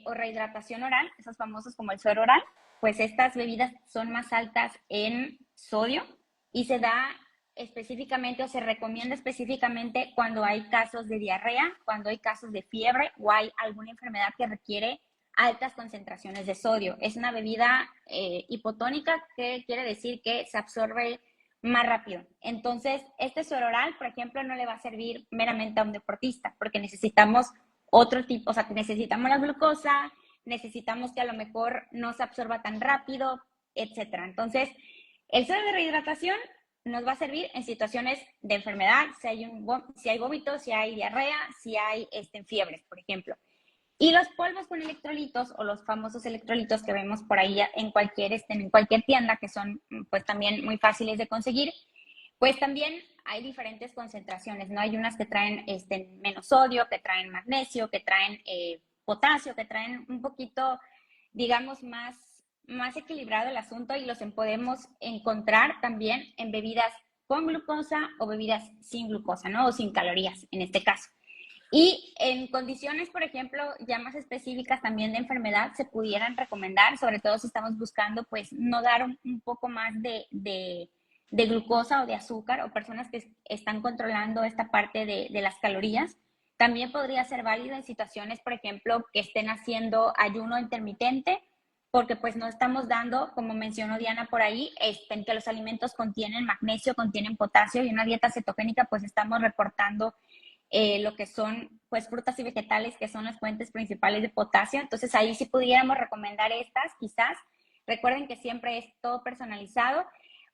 o rehidratación oral, esos famosos como el suero oral, pues estas bebidas son más altas en sodio y se da específicamente o se recomienda específicamente cuando hay casos de diarrea, cuando hay casos de fiebre o hay alguna enfermedad que requiere altas concentraciones de sodio. Es una bebida hipotónica, que quiere decir que se absorbe más rápido. Entonces, este suero oral, por ejemplo, no le va a servir meramente a un deportista porque necesitamos otro tipo, o sea, necesitamos la glucosa, necesitamos que a lo mejor no se absorba tan rápido, etcétera. Entonces, el suero de rehidratación nos va a servir en situaciones de enfermedad, si hay vómitos, si hay diarrea, si hay fiebres, por ejemplo. Y los polvos con electrolitos o los famosos electrolitos que vemos por ahí en cualquier tienda, que son pues también muy fáciles de conseguir, pues también hay diferentes concentraciones, ¿no? Hay unas que traen menos sodio, que traen magnesio, que traen potasio, que traen un poquito, digamos, más equilibrado el asunto y los podemos encontrar también en bebidas con glucosa o bebidas sin glucosa, ¿no? O sin calorías, en este caso. Y en condiciones, por ejemplo, ya más específicas también de enfermedad, se pudieran recomendar, sobre todo si estamos buscando, pues, no dar un poco más de glucosa o de azúcar, o personas que están controlando esta parte de las calorías. También podría ser válido en situaciones, por ejemplo, que estén haciendo ayuno intermitente, porque pues no estamos dando, como mencionó Diana por ahí, en que los alimentos contienen magnesio, contienen potasio, y una dieta cetogénica pues estamos reportando lo que son pues frutas y vegetales, que son las fuentes principales de potasio. Entonces ahí sí pudiéramos recomendar estas, quizás. Recuerden que siempre es todo personalizado.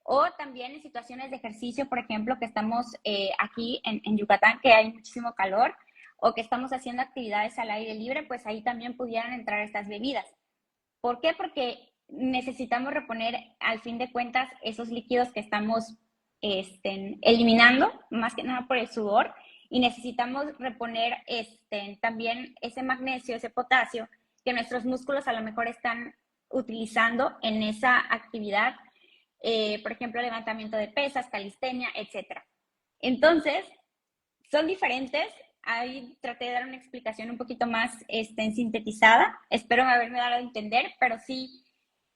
O también en situaciones de ejercicio, por ejemplo, que estamos aquí en Yucatán, que hay muchísimo calor, o que estamos haciendo actividades al aire libre, pues ahí también pudieran entrar estas bebidas. ¿Por qué? Porque necesitamos reponer, al fin de cuentas, esos líquidos que estamos eliminando, más que nada por el sudor, y necesitamos reponer también ese magnesio, ese potasio, que nuestros músculos a lo mejor están utilizando en esa actividad, por ejemplo, levantamiento de pesas, calistenia, etcétera. Entonces, son diferentes. Ahí traté de dar una explicación un poquito más sintetizada. Espero haberme dado a entender, pero sí,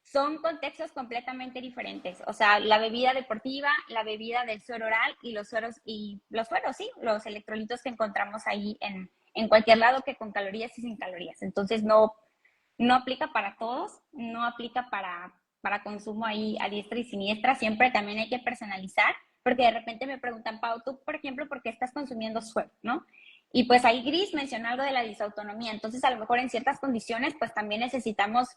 son contextos completamente diferentes. O sea, la bebida deportiva, la bebida del suero oral y los sueros, sí, los electrolitos que encontramos ahí en cualquier lado, que con calorías y sin calorías. Entonces, no aplica para todos, no aplica para consumo ahí a diestra y siniestra. Siempre también hay que personalizar, porque de repente me preguntan, Pau, tú, por ejemplo, ¿por qué estás consumiendo suero, no? Y pues ahí Gris mencionó algo de la disautonomía. Entonces, a lo mejor en ciertas condiciones, pues también necesitamos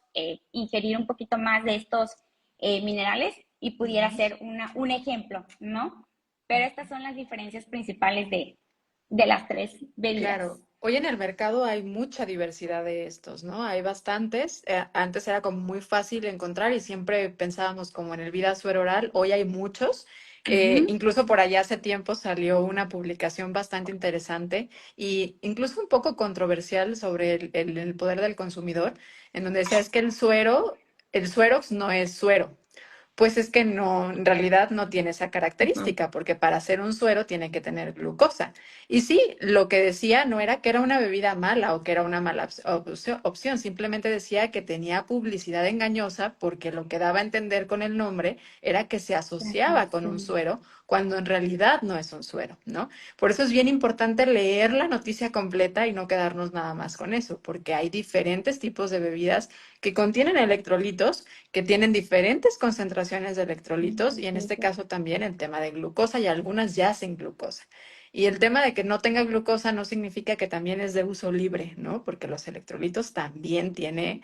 ingerir un poquito más de estos minerales, y pudiera ser un ejemplo, ¿no? Pero estas son las diferencias principales de las tres bebidas. Claro, hoy en el mercado hay mucha diversidad de estos, ¿no? Hay bastantes. Antes era como muy fácil encontrar y siempre pensábamos como en el Vida Suero Oral. Hoy hay muchos. Incluso por allá hace tiempo salió una publicación bastante interesante y incluso un poco controversial sobre el poder del consumidor, en donde decía es que el suerox no es suero. Pues es que no, en realidad no tiene esa característica, porque para hacer un suero tiene que tener glucosa. Y sí, lo que decía no era que era una bebida mala o que era una mala opción, simplemente decía que tenía publicidad engañosa porque lo que daba a entender con el nombre era que se asociaba con un suero cuando en realidad no es un suero, ¿no? Por eso es bien importante leer la noticia completa y no quedarnos nada más con eso, porque hay diferentes tipos de bebidas que contienen electrolitos, que tienen diferentes concentraciones de electrolitos y en este caso también el tema de glucosa y algunas ya sin glucosa. Y el tema de que no tenga glucosa no significa que también es de uso libre, ¿no? Porque los electrolitos también tienen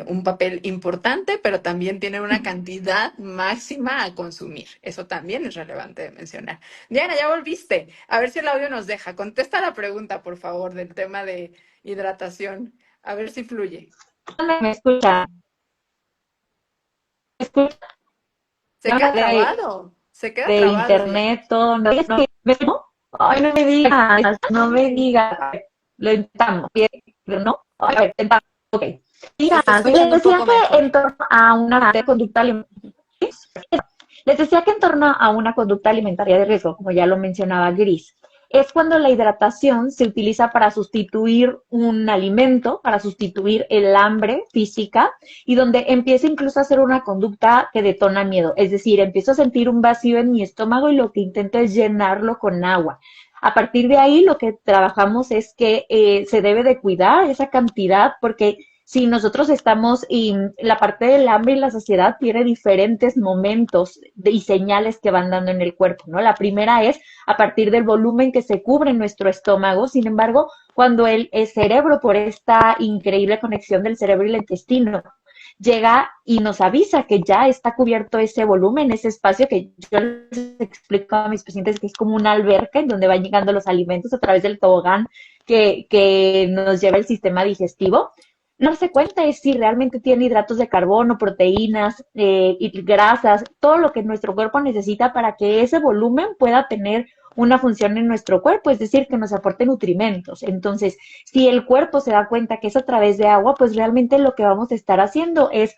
un papel importante, pero también tienen una cantidad máxima a consumir. Eso también es relevante de mencionar. Diana, ya volviste. A ver si el audio nos deja. Contesta la pregunta, por favor, del tema de hidratación. A ver si fluye. Me escucha, me escucha Se queda trabado. Se queda de trabado, Diana. internet, todo. No, es que, ¿no? Ay, no me digas, no me digas. A ver, lo intentamos, ¿no? A ver, intentamos. Ok. Se Mira, está escuchando un les decía poco que mejor. en torno a una conducta alimentaria, les decía que en torno a una conducta alimentaria de riesgo, como ya lo mencionaba Gris, es cuando la hidratación se utiliza para sustituir un alimento, para sustituir el hambre física y donde empieza incluso a hacer una conducta que detona miedo. Es decir, empiezo a sentir un vacío en mi estómago y lo que intento es llenarlo con agua. A partir de ahí, lo que trabajamos es que se debe de cuidar esa cantidad porque si nosotros estamos, y la parte del hambre y la saciedad tiene diferentes momentos y señales que van dando en el cuerpo, ¿no? La primera es a partir del volumen que se cubre en nuestro estómago. Sin embargo, cuando el cerebro, por esta increíble conexión del cerebro y el intestino, llega y nos avisa que ya está cubierto ese volumen, ese espacio que yo les explico a mis pacientes que es como una alberca en donde van llegando los alimentos a través del tobogán que nos lleva el sistema digestivo. No se cuenta es si realmente tiene hidratos de carbono, proteínas y grasas, todo lo que nuestro cuerpo necesita para que ese volumen pueda tener una función en nuestro cuerpo, es decir, que nos aporte nutrimentos. Entonces, si el cuerpo se da cuenta que es a través de agua, pues realmente lo que vamos a estar haciendo es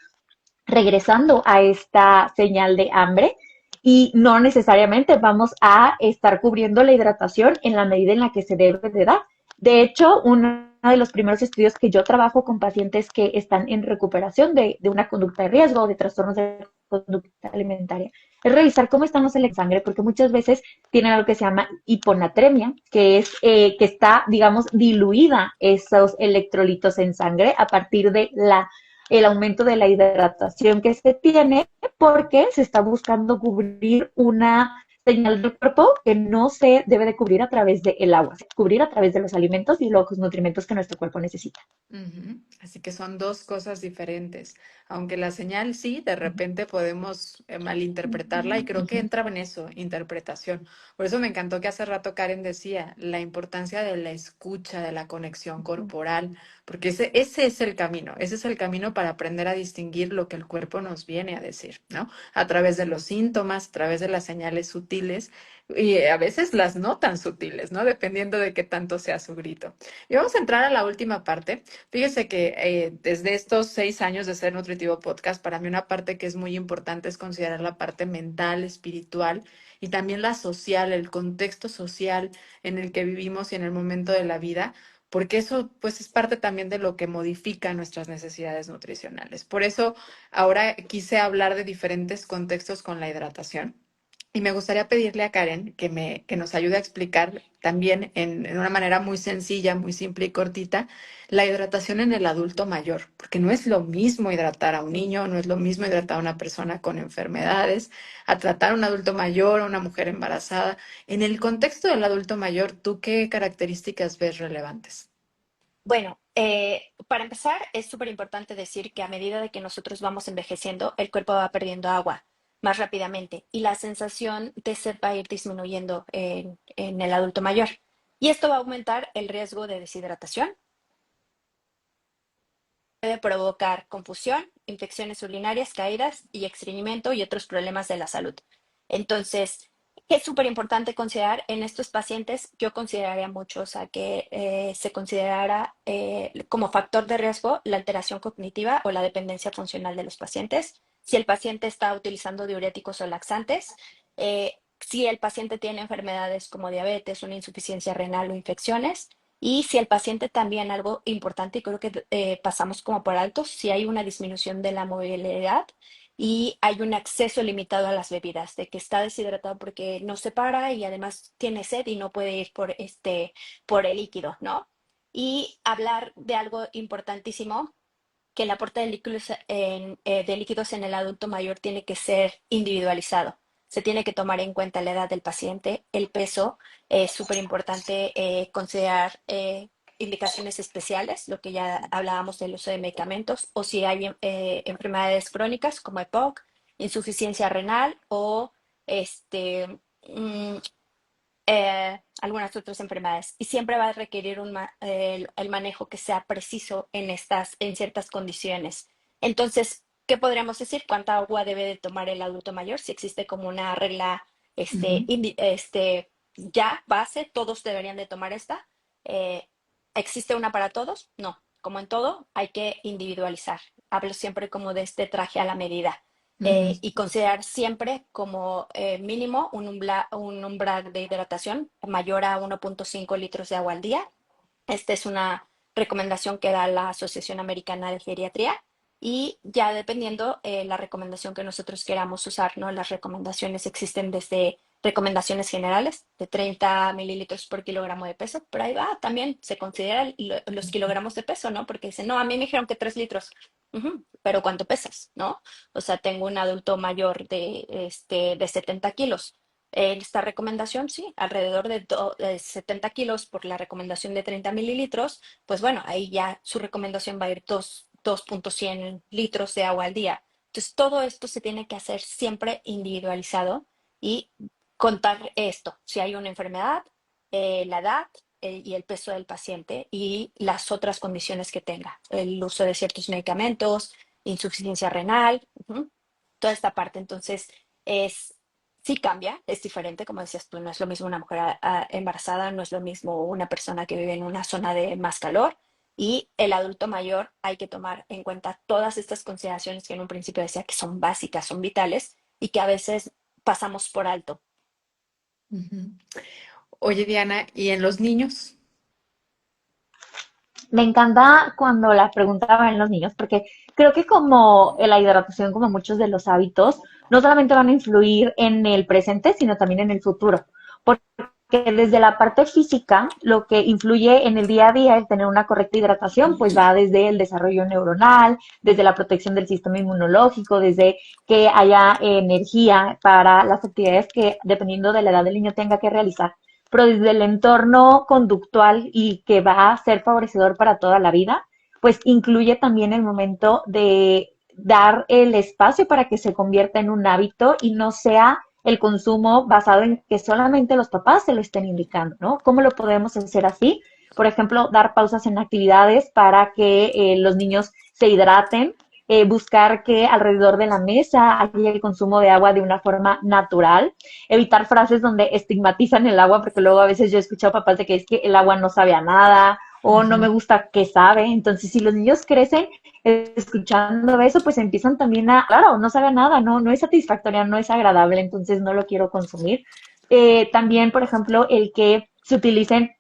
regresando a esta señal de hambre y no necesariamente vamos a estar cubriendo la hidratación en la medida en la que se debe de dar. De hecho, uno de los primeros estudios que yo trabajo con pacientes que están en recuperación de una conducta de riesgo o de trastornos de conducta alimentaria es revisar cómo estamos en la sangre, porque muchas veces tienen algo que se llama hiponatremia, que es que está, digamos, diluida esos electrolitos en sangre a partir de el aumento de la hidratación que se tiene porque se está buscando cubrir una señal del cuerpo que no se debe de cubrir a través del agua, se debe cubrir a través de los alimentos y los nutrimentos que nuestro cuerpo necesita. Así que son dos cosas diferentes. Aunque la señal sí, de repente podemos malinterpretarla y creo que entra en eso, interpretación. Por eso me encantó que hace rato Karen decía la importancia de la escucha, de la conexión corporal, porque ese es el camino, ese es el camino para aprender a distinguir lo que el cuerpo nos viene a decir, ¿no? A través de los síntomas, a través de las señales sutiles sutiles y a veces las no tan sutiles, ¿no? Dependiendo de qué tanto sea su grito. Y vamos a entrar a la última parte. Fíjese que desde estos 6 años de Ser Nutritivo Podcast, para mí una parte que es muy importante es considerar la parte mental, espiritual y también la social, el contexto social en el que vivimos y en el momento de la vida, porque eso pues es parte también de lo que modifica nuestras necesidades nutricionales. Por eso ahora quise hablar de diferentes contextos con la hidratación. Y me gustaría pedirle a Karen que nos ayude a explicar también en una manera muy sencilla, muy simple y cortita, la hidratación en el adulto mayor, porque no es lo mismo hidratar a un niño, no es lo mismo hidratar a una persona con enfermedades, a tratar a un adulto mayor, a una mujer embarazada. En el contexto del adulto mayor, ¿tú qué características ves relevantes? Bueno, para empezar, es súper importante decir que a medida de que nosotros vamos envejeciendo, el cuerpo va perdiendo agua más rápidamente y la sensación de sed va a ir disminuyendo en el adulto mayor. Y esto va a aumentar el riesgo de deshidratación, puede provocar confusión, infecciones urinarias, caídas y estreñimiento y otros problemas de la salud. Entonces, es súper importante considerar en estos pacientes, yo consideraría mucho, o sea, que se considerara como factor de riesgo la alteración cognitiva o la dependencia funcional de los pacientes. Si el paciente está utilizando diuréticos o laxantes, si el paciente tiene enfermedades como diabetes, una insuficiencia renal o infecciones, y si el paciente también, algo importante, y creo que pasamos como por alto, si hay una disminución de la movilidad y hay un acceso limitado a las bebidas, de que está deshidratado porque no se para y además tiene sed y no puede ir por el líquido, ¿no? Y hablar de algo importantísimo, que el aporte de líquidos en el adulto mayor tiene que ser individualizado. Se tiene que tomar en cuenta la edad del paciente, el peso. Es súper importante considerar indicaciones especiales, lo que ya hablábamos del uso de medicamentos, o si hay enfermedades crónicas como EPOC, insuficiencia renal o este, mm, algunas otras enfermedades. Y siempre va a requerir el manejo que sea preciso en ciertas condiciones. Entonces, ¿qué podríamos decir? ¿Cuánta agua debe de tomar el adulto mayor? Si existe como una regla Ujú. ya base, todos deberían de tomar esta. Eh, ¿Existe una para todos? No. Como en todo, hay que individualizar. Hablo siempre como de este traje a la medida. Ujú. Y considerar siempre como mínimo un umbral de hidratación mayor a 1.5 litros de agua al día. Esta es una recomendación que da la Asociación Americana de Geriatría y ya dependiendo la recomendación que nosotros queramos usar, ¿no? Las recomendaciones existen desde recomendaciones generales de 30 mililitros por kilogramo de peso, pero ahí va, también se consideran los kilogramos de peso, ¿no? Porque dicen, no, a mí me dijeron que 3 litros. Ujú, pero ¿cuánto pesas, no? O sea, tengo un adulto mayor de 70 kilos. Esta recomendación, sí, alrededor de 70 kilos por la recomendación de 30 mililitros, pues bueno, ahí ya su recomendación va a ir 2.100 litros de agua al día. Entonces, todo esto se tiene que hacer siempre individualizado y contar esto, si hay una enfermedad, la edad y el peso del paciente y las otras condiciones que tenga, el uso de ciertos medicamentos, insuficiencia renal, toda esta parte. Entonces, es sí cambia, es diferente, como decías tú, no es lo mismo una mujer embarazada, no es lo mismo una persona que vive en una zona de más calor y el adulto mayor hay que tomar en cuenta todas estas consideraciones que en un principio decía que son básicas, son vitales y que a veces pasamos por alto. Ujú. Oye, Diana, ¿y en los niños? Me encanta cuando la pregunta va en los niños, porque creo que como la hidratación, como muchos de los hábitos, no solamente van a influir en el presente, sino también en el futuro. Porque desde la parte física, lo que influye en el día a día, el tener una correcta hidratación, pues va desde el desarrollo neuronal, desde la protección del sistema inmunológico, desde que haya energía para las actividades que, dependiendo de la edad del niño, tenga que realizar, pero desde el entorno conductual y que va a ser favorecedor para toda la vida, pues incluye también el momento de dar el espacio para que se convierta en un hábito y no sea el consumo basado en que solamente los papás se lo estén indicando, ¿no? ¿Cómo lo podemos hacer así? Por ejemplo, dar pausas en actividades para que los niños se hidraten, buscar que alrededor de la mesa haya el consumo de agua de una forma natural, evitar frases donde estigmatizan el agua, porque luego a veces yo he escuchado papás de que es que el agua no sabe a nada o no me Ujú. gusta qué sabe. Entonces, si los niños crecen escuchando eso, pues empiezan también a, claro, no sabe a nada, no es satisfactoria, no es agradable, entonces no lo quiero consumir. También, por ejemplo, el que se utilicen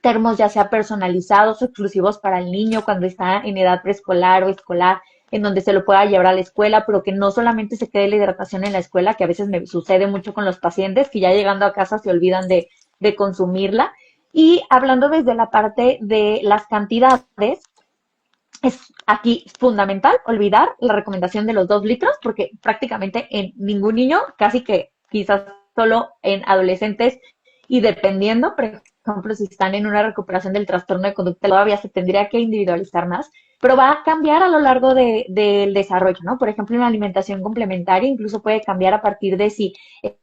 termos ya sea personalizados o exclusivos para el niño cuando está en edad preescolar o escolar, en donde se lo pueda llevar a la escuela, pero que no solamente se quede la hidratación en la escuela, que a veces me sucede mucho con los pacientes, que ya llegando a casa se olvidan de consumirla. Y hablando desde la parte de las cantidades, es aquí fundamental olvidar la recomendación de los 2 litros, porque prácticamente en ningún niño, casi que quizás solo en adolescentes y dependiendo, por ejemplo, si están en una recuperación del trastorno de conducta, todavía se tendría que individualizar más, pero va a cambiar a lo largo del desarrollo, ¿no? Por ejemplo, una alimentación complementaria incluso puede cambiar a partir de si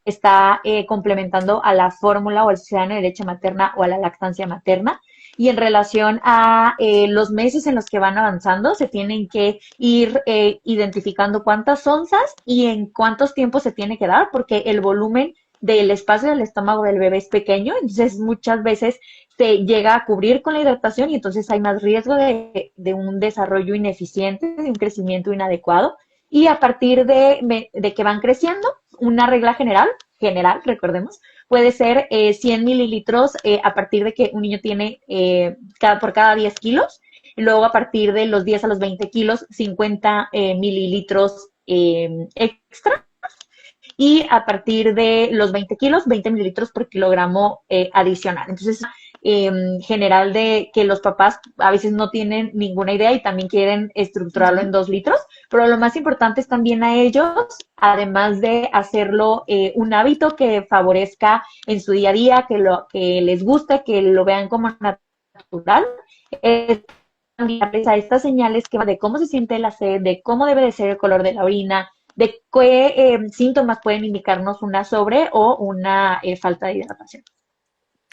está complementando a la fórmula o al ciudadano de leche materna o a la lactancia materna. Y en relación a los meses en los que van avanzando, se tienen que ir identificando cuántas onzas y en cuántos tiempos se tiene que dar, porque el volumen del espacio del estómago del bebé es pequeño, entonces muchas veces se llega a cubrir con la hidratación y entonces hay más riesgo de un desarrollo ineficiente, de un crecimiento inadecuado. Y a partir de que van creciendo, una regla general, recordemos, puede ser 100 mililitros a partir de que un niño tiene por cada 10 kilos. Y luego a partir de los 10 a los 20 kilos, 50 mililitros extra. Y a partir de los 20 kilos, 20 mililitros por kilogramo adicional. Entonces, general de que los papás a veces no tienen ninguna idea y también quieren estructurarlo en Ujú. 2 litros, pero lo más importante es también a ellos, además de hacerlo un hábito que favorezca en su día a día, que les guste, que lo vean como natural, es cambiarles a estas señales que van de cómo se siente la sed, de cómo debe de ser el color de la orina, de qué síntomas pueden indicarnos una sobre o una falta de hidratación.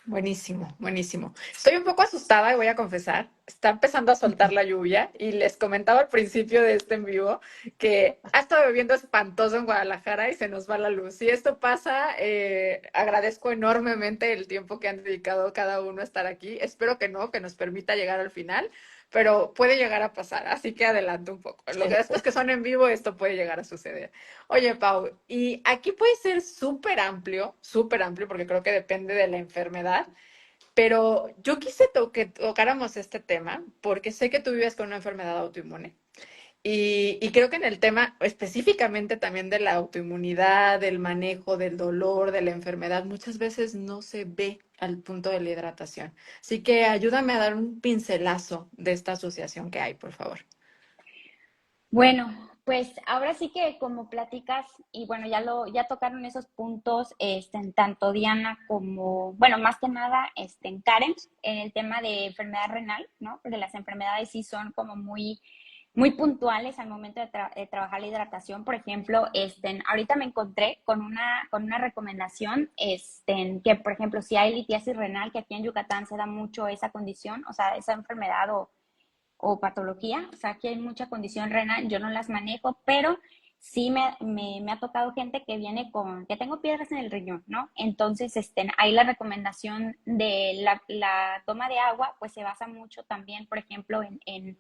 Buenísimo, buenísimo. Estoy un poco asustada y voy a confesar. Está empezando a soltar la lluvia y les comentaba al principio de este en vivo que ha estado lloviendo espantoso en Guadalajara y se nos va la luz. Si esto pasa, agradezco enormemente el tiempo que han dedicado cada uno a estar aquí. Espero que no, que nos permita llegar al final, pero puede llegar a pasar, así que adelanto un poco. Lo que Sí. estos que son en vivo, esto puede llegar a suceder. Oye, Pau, y aquí puede ser súper amplio, porque creo que depende de la enfermedad, pero yo quise que tocáramos este tema porque sé que tú vives con una enfermedad autoinmune. Y creo que en el tema específicamente también de la autoinmunidad, del manejo, del dolor, de la enfermedad, muchas veces no se ve al punto de la hidratación. Así que ayúdame a dar un pincelazo de esta asociación que hay, por favor. Bueno, pues ahora sí que como platicas, y bueno, ya tocaron esos puntos, en tanto Diana como, bueno, más que nada, en Karen, en el tema de enfermedad renal, ¿no? Porque las enfermedades sí son como muy puntuales al momento de trabajar la hidratación. Por ejemplo, ahorita me encontré con una recomendación, que por ejemplo, si hay litiasis renal, que aquí en Yucatán se da mucho esa condición, o sea, esa enfermedad o patología, o sea, aquí hay mucha condición renal, yo no las manejo, pero sí me ha tocado gente que viene que tengo piedras en el riñón, ¿no? Entonces, ahí la recomendación de la toma de agua, pues se basa mucho también, por ejemplo, en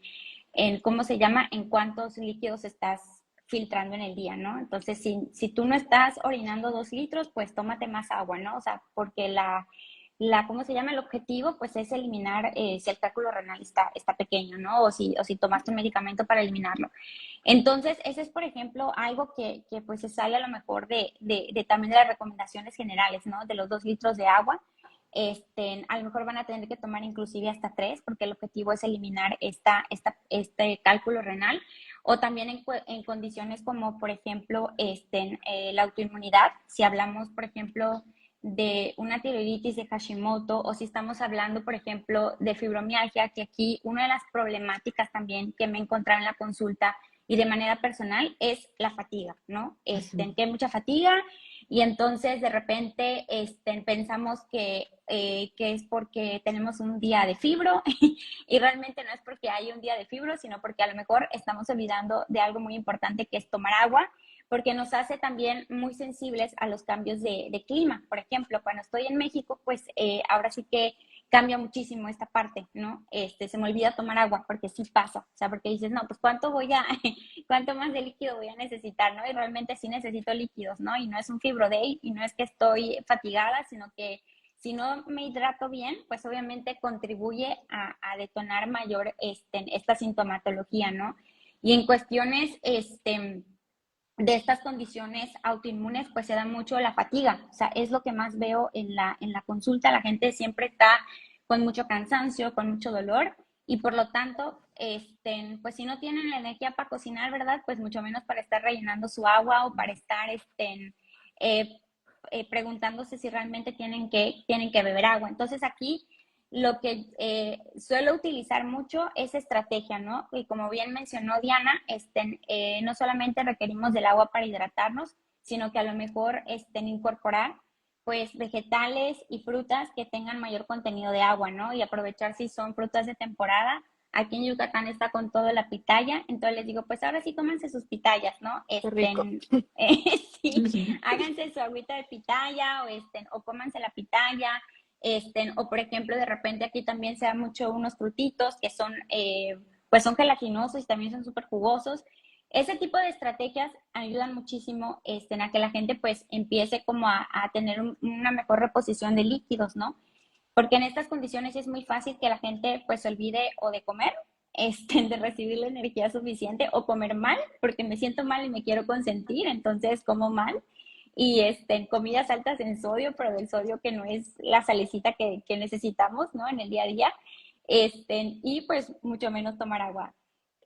¿cómo se llama? En cuántos líquidos estás filtrando en el día, ¿no? Entonces, si tú no estás orinando 2 litros, pues tómate más agua, ¿no? O sea, porque ¿cómo se llama? El objetivo, pues, es eliminar si el cálculo renal está pequeño, ¿no? O si tomaste un medicamento para eliminarlo. Entonces, ese es, por ejemplo, algo que pues se sale a lo mejor de también de las recomendaciones generales, ¿no? De los 2 litros de agua. A lo mejor van a tener que tomar inclusive hasta 3, porque el objetivo es eliminar este cálculo renal. O también en condiciones como, por ejemplo, la autoinmunidad, si hablamos, por ejemplo, de una tiroiditis de Hashimoto, o si estamos hablando, por ejemplo, de fibromialgia, que aquí una de las problemáticas también que me he encontrado en la consulta y de manera personal es la fatiga, ¿no? Que hay mucha fatiga, y entonces de repente pensamos que es porque tenemos un día de fibro y realmente no es porque hay un día de fibro, sino porque a lo mejor estamos olvidando de algo muy importante que es tomar agua, porque nos hace también muy sensibles a los cambios de clima. Por ejemplo, cuando estoy en México, pues ahora sí que cambia muchísimo esta parte, ¿no? Se me olvida tomar agua porque sí pasa, o sea, porque dices, no, pues cuánto más de líquido voy a necesitar, ¿no? Y realmente sí necesito líquidos, ¿no? Y no es un fibro day y no es que estoy fatigada, sino que si no me hidrato bien, pues obviamente contribuye a detonar mayor esta sintomatología, ¿no? Y en cuestiones, de estas condiciones autoinmunes, pues se da mucho la fatiga. O sea, es lo que más veo en la consulta. La gente siempre está con mucho cansancio, con mucho dolor y por lo tanto, pues si no tienen la energía para cocinar, ¿verdad? Pues mucho menos para estar rellenando su agua o para estar eh, preguntándose si realmente tienen que beber agua. Entonces aquí lo que suelo utilizar mucho es estrategia, ¿no? Y como bien mencionó Diana, no solamente requerimos del agua para hidratarnos, sino que a lo mejor incorporar pues vegetales y frutas que tengan mayor contenido de agua, ¿no? Y aprovechar si son frutas de temporada. Aquí en Yucatán está con todo la pitaya, entonces les digo, pues ahora sí cómanse sus pitayas, ¿no? Qué rico. Sí, háganse su agüita de pitaya o cómanse la pitaya, o por ejemplo, de repente aquí también se da mucho unos frutitos que son, pues son gelatinosos y también son súper jugosos. Ese tipo de estrategias ayudan muchísimo a que la gente pues empiece como a tener una mejor reposición de líquidos, ¿no? Porque en estas condiciones es muy fácil que la gente pues se olvide o de comer, de recibir la energía suficiente o comer mal, porque me siento mal y me quiero consentir, entonces como mal. Y comidas altas en sodio, pero del sodio que no es la salecita que necesitamos, ¿no? En el día a día. Y pues mucho menos tomar agua.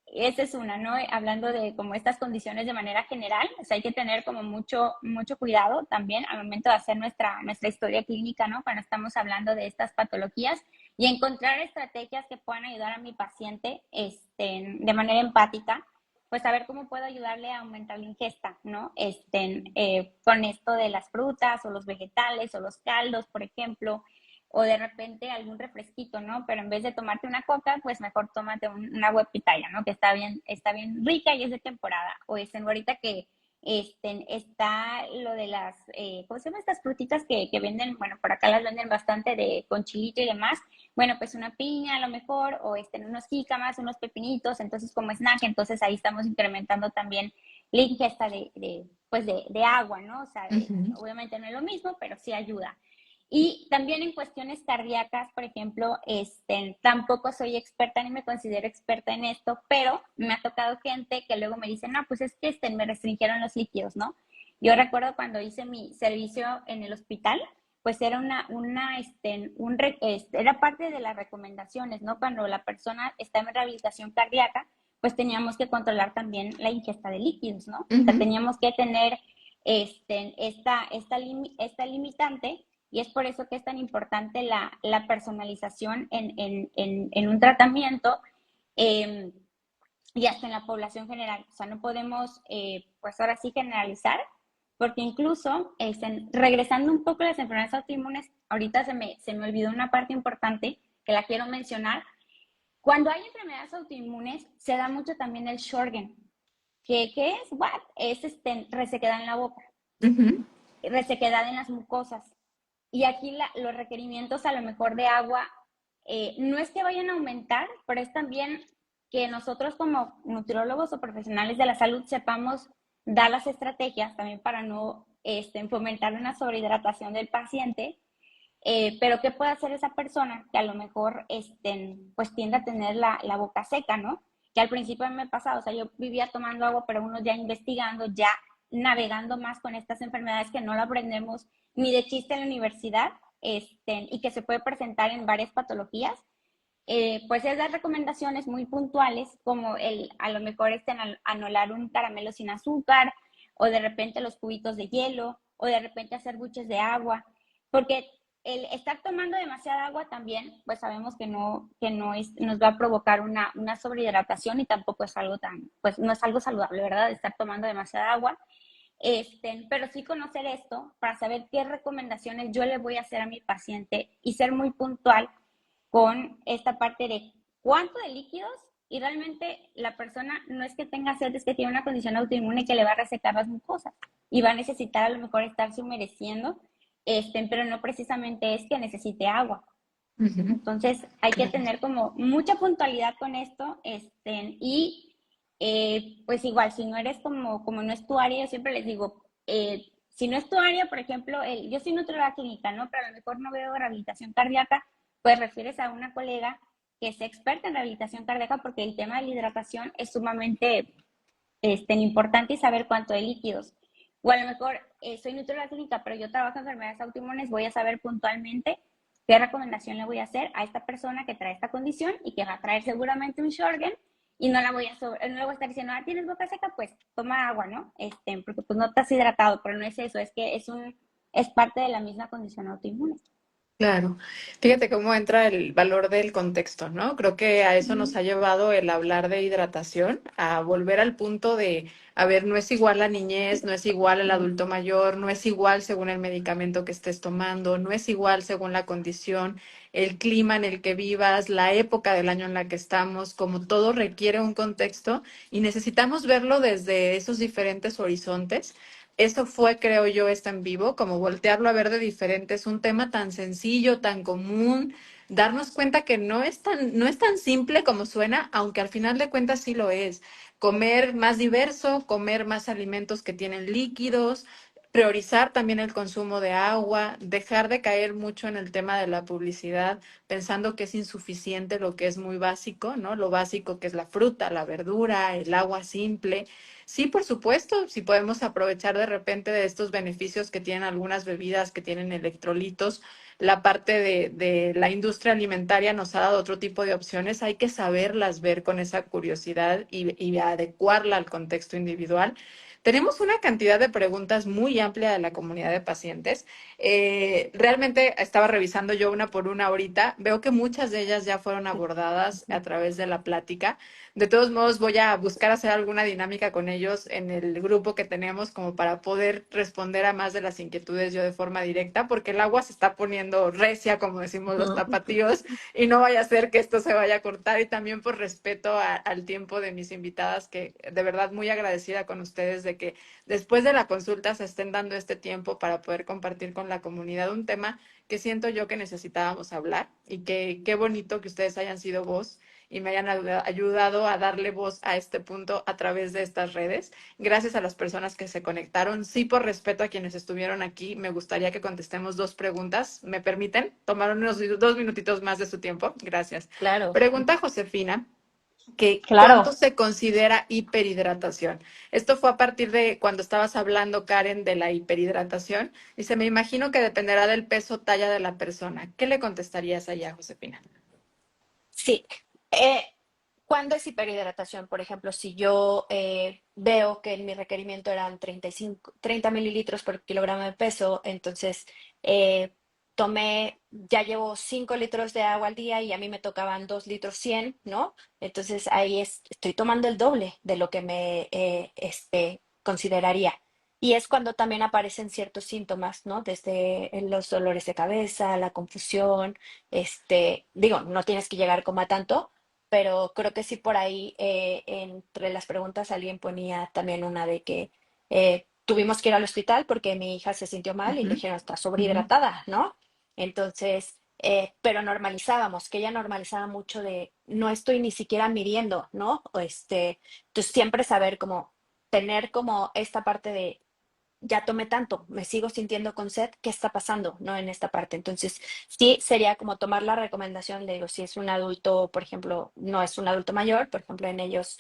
Esa es una, ¿no? Hablando de como estas condiciones de manera general, o sea, hay que tener como mucho cuidado también al momento de hacer nuestra historia clínica, ¿no? Cuando estamos hablando de estas patologías y encontrar estrategias que puedan ayudar a mi paciente de manera empática, pues a ver cómo puedo ayudarle a aumentar la ingesta, ¿no? Con esto de las frutas o los vegetales o los caldos, por ejemplo, o de repente algún refresquito, ¿no? Pero en vez de tomarte una coca, pues mejor tómate una agua de pitaya, ¿no? Que está bien rica y es de temporada. O ahorita que está lo de las, ¿cómo se llaman estas frutitas que venden? Bueno, por acá las venden bastante con chilito y demás. Bueno, pues una piña a lo mejor, o unos jícamas, unos pepinitos, entonces como snack, entonces ahí estamos incrementando también la ingesta de agua, ¿no? O sea, Ujú. obviamente no es lo mismo, pero sí ayuda. Y también en cuestiones cardíacas, por ejemplo, tampoco soy experta ni me considero experta en esto, pero me ha tocado gente que luego me dice, no, pues es que me restringieron los líquidos, ¿no? Yo recuerdo cuando hice mi servicio en el hospital, pues era era parte de las recomendaciones, ¿no? Cuando la persona está en rehabilitación cardíaca, pues teníamos que controlar también la ingesta de líquidos, ¿no? O sea, Ujú. teníamos que tener esta limitante y es por eso que es tan importante la personalización en un tratamiento eh, y hasta en la población general. O sea, no podemos, pues ahora sí generalizar, porque incluso, regresando un poco a las enfermedades autoinmunes, ahorita se me olvidó una parte importante que la quiero mencionar. Cuando hay enfermedades autoinmunes, se da mucho también el Sjögren. ¿Qué es? What? Es resequedad en la boca, Ujú. resequedad en las mucosas. Y aquí los requerimientos a lo mejor de agua no es que vayan a aumentar, pero es también que nosotros como nutriólogos o profesionales de la salud sepamos dar las estrategias también para no fomentar una sobrehidratación del paciente, pero ¿qué puede hacer esa persona que a lo mejor pues tiende a tener la boca seca, ¿no? Que al principio me pasaba, o sea, yo vivía tomando agua, pero uno ya investigando, ya navegando más con estas enfermedades que no lo aprendemos ni de chiste en la universidad, y que se puede presentar en varias patologías, pues es dar recomendaciones muy puntuales, como a lo mejor anular un caramelo sin azúcar, o de repente los cubitos de hielo, o de repente hacer buches de agua, porque el estar tomando demasiada agua también, pues sabemos nos va a provocar una sobrehidratación y tampoco es algo pues no es algo saludable, ¿verdad? Estar tomando demasiada agua. pero sí conocer esto para saber qué recomendaciones yo le voy a hacer a mi paciente y ser muy puntual con esta parte de cuánto de líquidos y realmente la persona no es que tenga sed, es que tiene una condición autoinmune que le va a resecar las mucosas y va a necesitar a lo mejor estarse humedeciendo, pero no precisamente es que necesite agua. Ujú, Entonces hay que claro. tener como mucha puntualidad con esto, y pues igual, si no eres como no es tu área, yo siempre les digo, si no es tu área, por ejemplo, yo soy nutrióloga clínica, ¿no? Pero a lo mejor no veo rehabilitación cardíaca, pues refieres a una colega que es experta en rehabilitación cardíaca porque el tema de la hidratación es sumamente importante y saber cuánto de líquidos. O a lo mejor soy nutrióloga clínica, pero yo trabajo en enfermedades autoinmunes, voy a saber puntualmente qué recomendación le voy a hacer a esta persona que trae esta condición y que va a traer seguramente un Sjögren y no le voy a estar diciendo, tienes boca seca, pues toma agua, ¿no? Porque pues no estás hidratado, pero no es eso, es que es parte de la misma condición autoinmune. Claro, fíjate cómo entra el valor del contexto, ¿no? Creo que a eso nos ha llevado el hablar de hidratación, a volver al punto de, a ver, no es igual la niñez, no es igual el adulto mayor, no es igual según el medicamento que estés tomando, no es igual según la condición, el clima en el que vivas, la época del año en la que estamos, como todo requiere un contexto y necesitamos verlo desde esos diferentes horizontes. Eso fue, creo yo, está en vivo, como voltearlo a ver de diferente. Es un tema tan sencillo, tan común, darnos cuenta que no es tan simple como suena, aunque al final de cuentas sí lo es. Comer más diverso, comer más alimentos que tienen líquidos, priorizar también el consumo de agua, dejar de caer mucho en el tema de la publicidad, pensando que es insuficiente lo que es muy básico, ¿no? Lo básico que es la fruta, la verdura, el agua simple. Sí, por supuesto, si podemos aprovechar de repente de estos beneficios que tienen algunas bebidas que tienen electrolitos, la parte de la industria alimentaria nos ha dado otro tipo de opciones, hay que saberlas ver con esa curiosidad y adecuarla al contexto individual. Tenemos una cantidad de preguntas muy amplia de la comunidad de pacientes. Realmente estaba revisando yo una por una ahorita. Veo que muchas de ellas ya fueron abordadas a través de la plática. De todos modos, voy a buscar hacer alguna dinámica con ellos en el grupo que tenemos como para poder responder a más de las inquietudes yo de forma directa, porque el agua se está poniendo recia, como decimos los tapatíos, y no vaya a ser que esto se vaya a cortar. Y también por respeto al tiempo de mis invitadas, que de verdad muy agradecida con ustedes de que después de la consulta se estén dando este tiempo para poder compartir con la comunidad un tema que siento yo que necesitábamos hablar y que qué bonito que ustedes hayan sido voz y me hayan ayudado a darle voz a este punto a través de estas redes. Gracias a las personas que se conectaron. Sí, por respeto a quienes estuvieron aquí, me gustaría que contestemos dos preguntas. ¿Me permiten? Tomaron unos 2 minutitos más de su tiempo. Gracias. Claro. Pregunta Josefina que Claro. cuánto se considera hiperhidratación. Esto fue a partir de cuando estabas hablando, Karen, de la hiperhidratación. Dice, me imagino que dependerá del peso talla de la persona. ¿Qué le contestarías allá, Josefina? Sí. Eh, ¿Cuándo es hiperhidratación? Por ejemplo, si yo veo que en mi requerimiento eran 30 mililitros por kilogramo de peso, entonces eh, ya llevo 5 litros de agua al día y a mí me tocaban 2 litros 100, ¿no? Entonces estoy tomando el doble de lo que me consideraría. Y es cuando también aparecen ciertos síntomas, ¿no? Desde los dolores de cabeza, la confusión, digo, no tienes que llegar como a tanto, pero creo que sí por ahí entre las preguntas alguien ponía también una de que tuvimos que ir al hospital porque mi hija se sintió mal y le Ujú, dijeron está ujú, sobrehidratada, ¿no? Entonces, pero normalizábamos, que ella normalizaba mucho de no estoy ni siquiera midiendo, ¿no? Entonces siempre saber cómo tener como esta parte de ya tomé tanto, me sigo sintiendo con sed, ¿qué está pasando? ¿No? En esta parte. Entonces, sí sería como tomar la recomendación, le digo, si es un adulto, por ejemplo, no es un adulto mayor, por ejemplo, en ellos,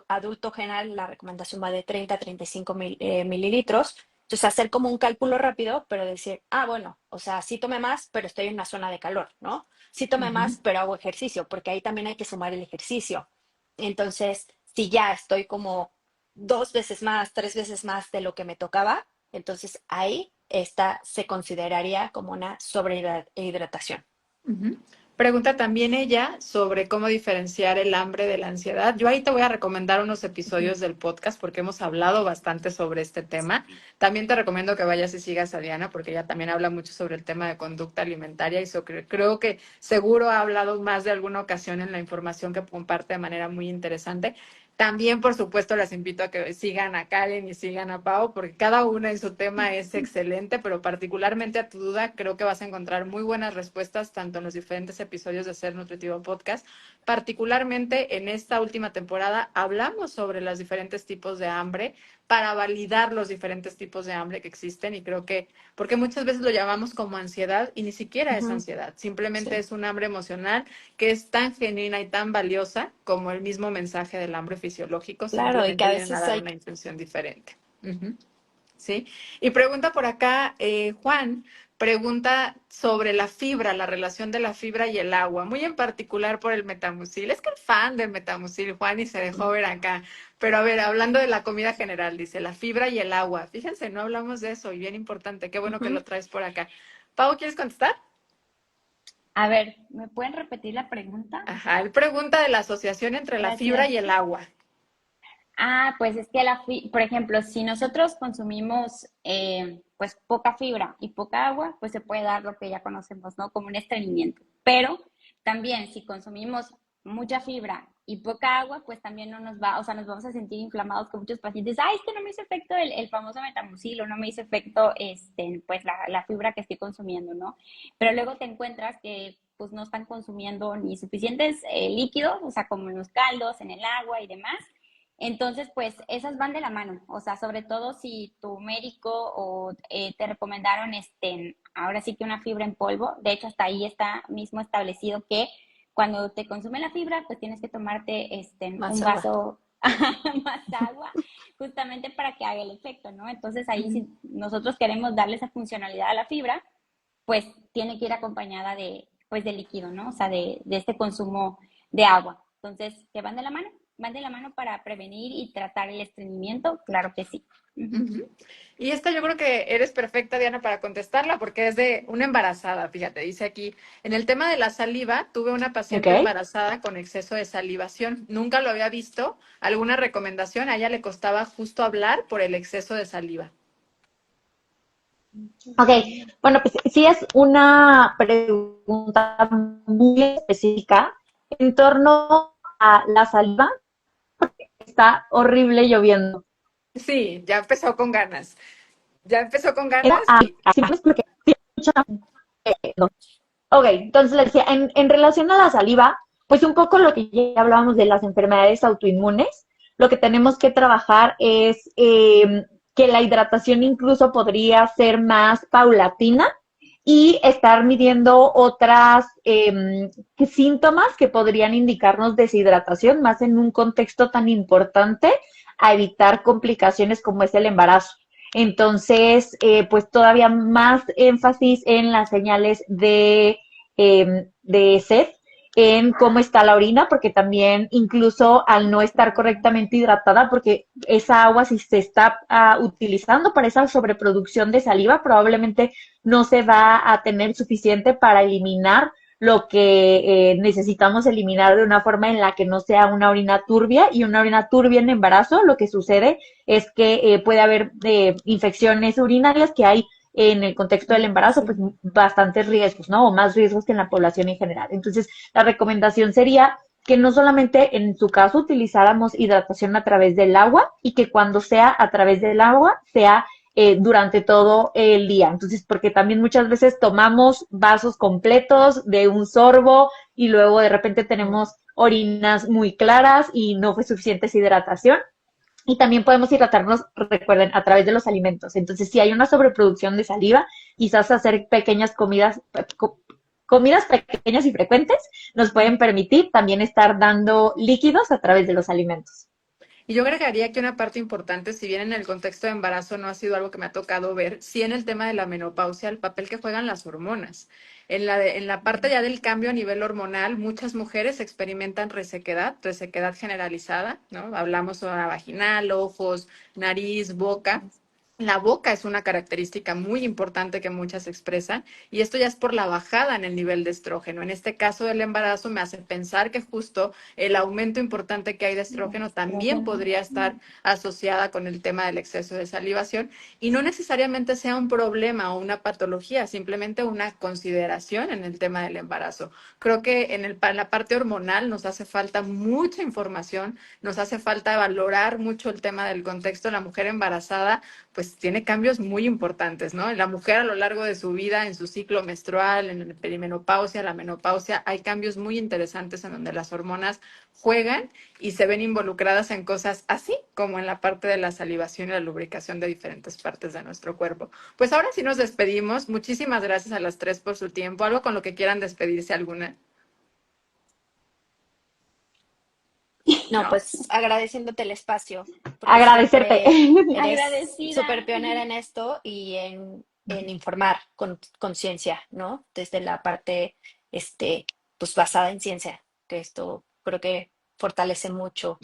adulto general, la recomendación va de 30 a 35 mililitros. Entonces, hacer como un cálculo rápido, pero decir, bueno, o sea, sí tomé más, pero estoy en una zona de calor, ¿no? Sí tomé más, ujú. pero hago ejercicio, porque ahí también hay que sumar el ejercicio. Entonces, si ya estoy como 2 veces más, 3 veces más de lo que me tocaba, entonces ahí esta se consideraría como una sobrehidratación. Ujú. Pregunta también ella sobre cómo diferenciar el hambre de la ansiedad. Yo ahí te voy a recomendar unos episodios del podcast porque hemos hablado bastante sobre este tema. También te recomiendo que vayas y sigas a Diana porque ella también habla mucho sobre el tema de conducta alimentaria y creo que seguro ha hablado más de alguna ocasión en la información que comparte de manera muy interesante. También, por supuesto, las invito a que sigan a Karen y sigan a Pau, porque cada una en su tema es excelente, pero particularmente a tu duda, creo que vas a encontrar muy buenas respuestas tanto en los diferentes episodios de Ser Nutritivo Podcast. Particularmente en esta última temporada hablamos sobre los diferentes tipos de hambre para validar los diferentes tipos de hambre que existen y creo que, porque muchas veces lo llamamos como ansiedad y ni siquiera es Ujú, ansiedad, simplemente sí, es un hambre emocional que es tan genuina y tan valiosa como el mismo mensaje del hambre fisiológico, claro, y que simplemente a vienen a veces dar hay, una intención diferente. Ujú. ¿Sí? Y pregunta por acá, Juan, pregunta sobre la fibra, la relación de la fibra y el agua, muy en particular por el metamucil. Es que es fan del metamucil, Juan, y se dejó ver acá. Pero a ver, hablando de la comida general, dice la fibra y el agua. Fíjense, no hablamos de eso y bien importante. Qué bueno que ujú. lo traes por acá. Pau, ¿quieres contestar? A ver, ¿me pueden repetir la pregunta? Ajá, él pregunta de la asociación entre la fibra Gracias. y el agua. Pues es que por ejemplo, si nosotros consumimos pues poca fibra y poca agua, pues se puede dar lo que ya conocemos, ¿no? Como un estreñimiento. Pero también si consumimos mucha fibra y poca agua, pues también no nos va, o sea, nos vamos a sentir inflamados con muchos pacientes. Es que no me hizo efecto el famoso metamucil o no me hizo efecto pues la fibra que estoy consumiendo, ¿no? Pero luego te encuentras que pues no están consumiendo ni suficientes líquidos, o sea, como en los caldos, en el agua y demás. Entonces, pues esas van de la mano, o sea, sobre todo si tu médico o te recomendaron, ahora sí que una fibra en polvo, de hecho hasta ahí está mismo establecido que cuando te consume la fibra, pues tienes que tomarte Más un agua. vaso más agua, justamente para que haga el efecto, ¿no? Entonces ahí Ujú. si nosotros queremos darle esa funcionalidad a la fibra, pues tiene que ir acompañada pues, de líquido, ¿no? O sea, de este consumo de agua. Entonces, ¿que van de la mano? ¿Van de la mano para prevenir y tratar el estreñimiento? Claro que sí. Ujú. Ujú. Y esta yo creo que eres perfecta, Diana, para contestarla, porque es de una embarazada, fíjate, dice aquí, en el tema de la saliva, tuve una ¿Ok? paciente embarazada con exceso de salivación, nunca lo había visto, alguna recomendación, a ella le costaba justo hablar por el exceso de saliva. Ok, bueno, pues sí es una pregunta muy específica en torno a la saliva. Está horrible lloviendo. Sí, ya empezó con ganas, ya empezó con Era ganas y simplemente porque sí, no. Ok, entonces le decía, en relación a la saliva, pues un poco lo que ya hablábamos de las enfermedades autoinmunes, lo que tenemos que trabajar es que la hidratación incluso podría ser más paulatina y estar midiendo otras síntomas que podrían indicarnos deshidratación, más en un contexto tan importante a evitar complicaciones como es el embarazo. Entonces, pues todavía más énfasis en las señales de sed, en cómo está la orina, porque también incluso al no estar correctamente hidratada, porque esa agua si se está utilizando para esa sobreproducción de saliva, probablemente no se va a tener suficiente para eliminar lo que necesitamos eliminar de una forma en la que no sea una orina turbia y una orina turbia en embarazo, lo que sucede es que puede haber infecciones urinarias que hay en el contexto del embarazo, Sí. pues bastantes riesgos, ¿no? O más riesgos que en la población en general. Entonces, la recomendación sería que no solamente en su caso utilizáramos hidratación a través del agua y que cuando sea a través del agua sea durante todo el día. Entonces, porque también muchas veces tomamos vasos completos de un sorbo y luego de repente tenemos orinas muy claras y no fue suficiente esa hidratación. Y también podemos hidratarnos, recuerden, a través de los alimentos. Entonces, si hay una sobreproducción de saliva, quizás hacer pequeñas comidas pequeñas y frecuentes nos pueden permitir también estar dando líquidos a través de los alimentos. Y yo agregaría que una parte importante, si bien en el contexto de embarazo no ha sido algo que me ha tocado ver, sí en el tema de la menopausia, el papel que juegan las hormonas. En la parte ya del cambio a nivel hormonal, muchas mujeres experimentan resequedad generalizada, ¿no? Hablamos zona vaginal, ojos, nariz, boca. La boca es una característica muy importante que muchas expresan y esto ya es por la bajada en el nivel de estrógeno. En este caso del embarazo me hace pensar que justo el aumento importante que hay de estrógeno también podría estar asociada con el tema del exceso de salivación y no necesariamente sea un problema o una patología, simplemente una consideración en el tema del embarazo. Creo que en la parte hormonal nos hace falta mucha información, nos hace falta valorar mucho el tema del contexto. La mujer embarazada pues tiene cambios muy importantes, ¿no? En la mujer a lo largo de su vida, en su ciclo menstrual, en la perimenopausia, la menopausia, hay cambios muy interesantes en donde las hormonas juegan y se ven involucradas en cosas así como en la parte de la salivación y la lubricación de diferentes partes de nuestro cuerpo. Pues ahora sí nos despedimos. Muchísimas gracias a las tres por su tiempo. ¿Algo con lo que quieran despedirse alguna? No, ¿No? pues agradeciéndote el espacio, porque Agradecerte. siempre eres Agradecida. súper pionera en esto y en informar con conciencia, ¿no? Desde la parte, este, pues basada en ciencia, que esto creo que fortalece mucho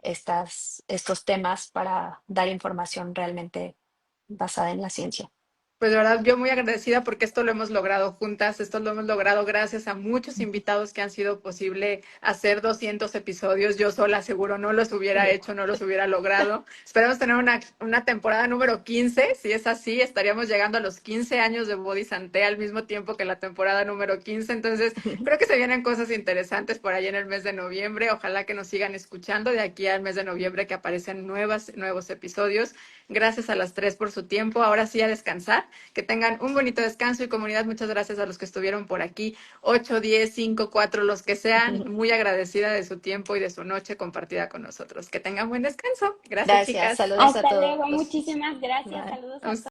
estos temas para dar información realmente basada en la ciencia. Pues de verdad, yo muy agradecida porque esto lo hemos logrado juntas, esto lo hemos logrado gracias a muchos invitados que han sido posible hacer 200 episodios. Yo sola seguro no los hubiera hecho, no los hubiera logrado. Esperamos tener una temporada número 15. Si es así, estaríamos llegando a los 15 años de Body Santé al mismo tiempo que la temporada número 15. Entonces, creo que se vienen cosas interesantes por ahí en el mes de noviembre. Ojalá que nos sigan escuchando de aquí al mes de noviembre que aparecen nuevos episodios. Gracias a las tres por su tiempo. Ahora sí a descansar. Que tengan un bonito descanso y comunidad. Muchas gracias a los que estuvieron por aquí. 8, 10, 5, 4, los que sean. Muy agradecida de su tiempo y de su noche compartida con nosotros. Que tengan buen descanso. Gracias, Gracias, chicas. saludos a Hasta luego. todos. Muchísimas gracias. Bye. Saludos A a ustedes. todos.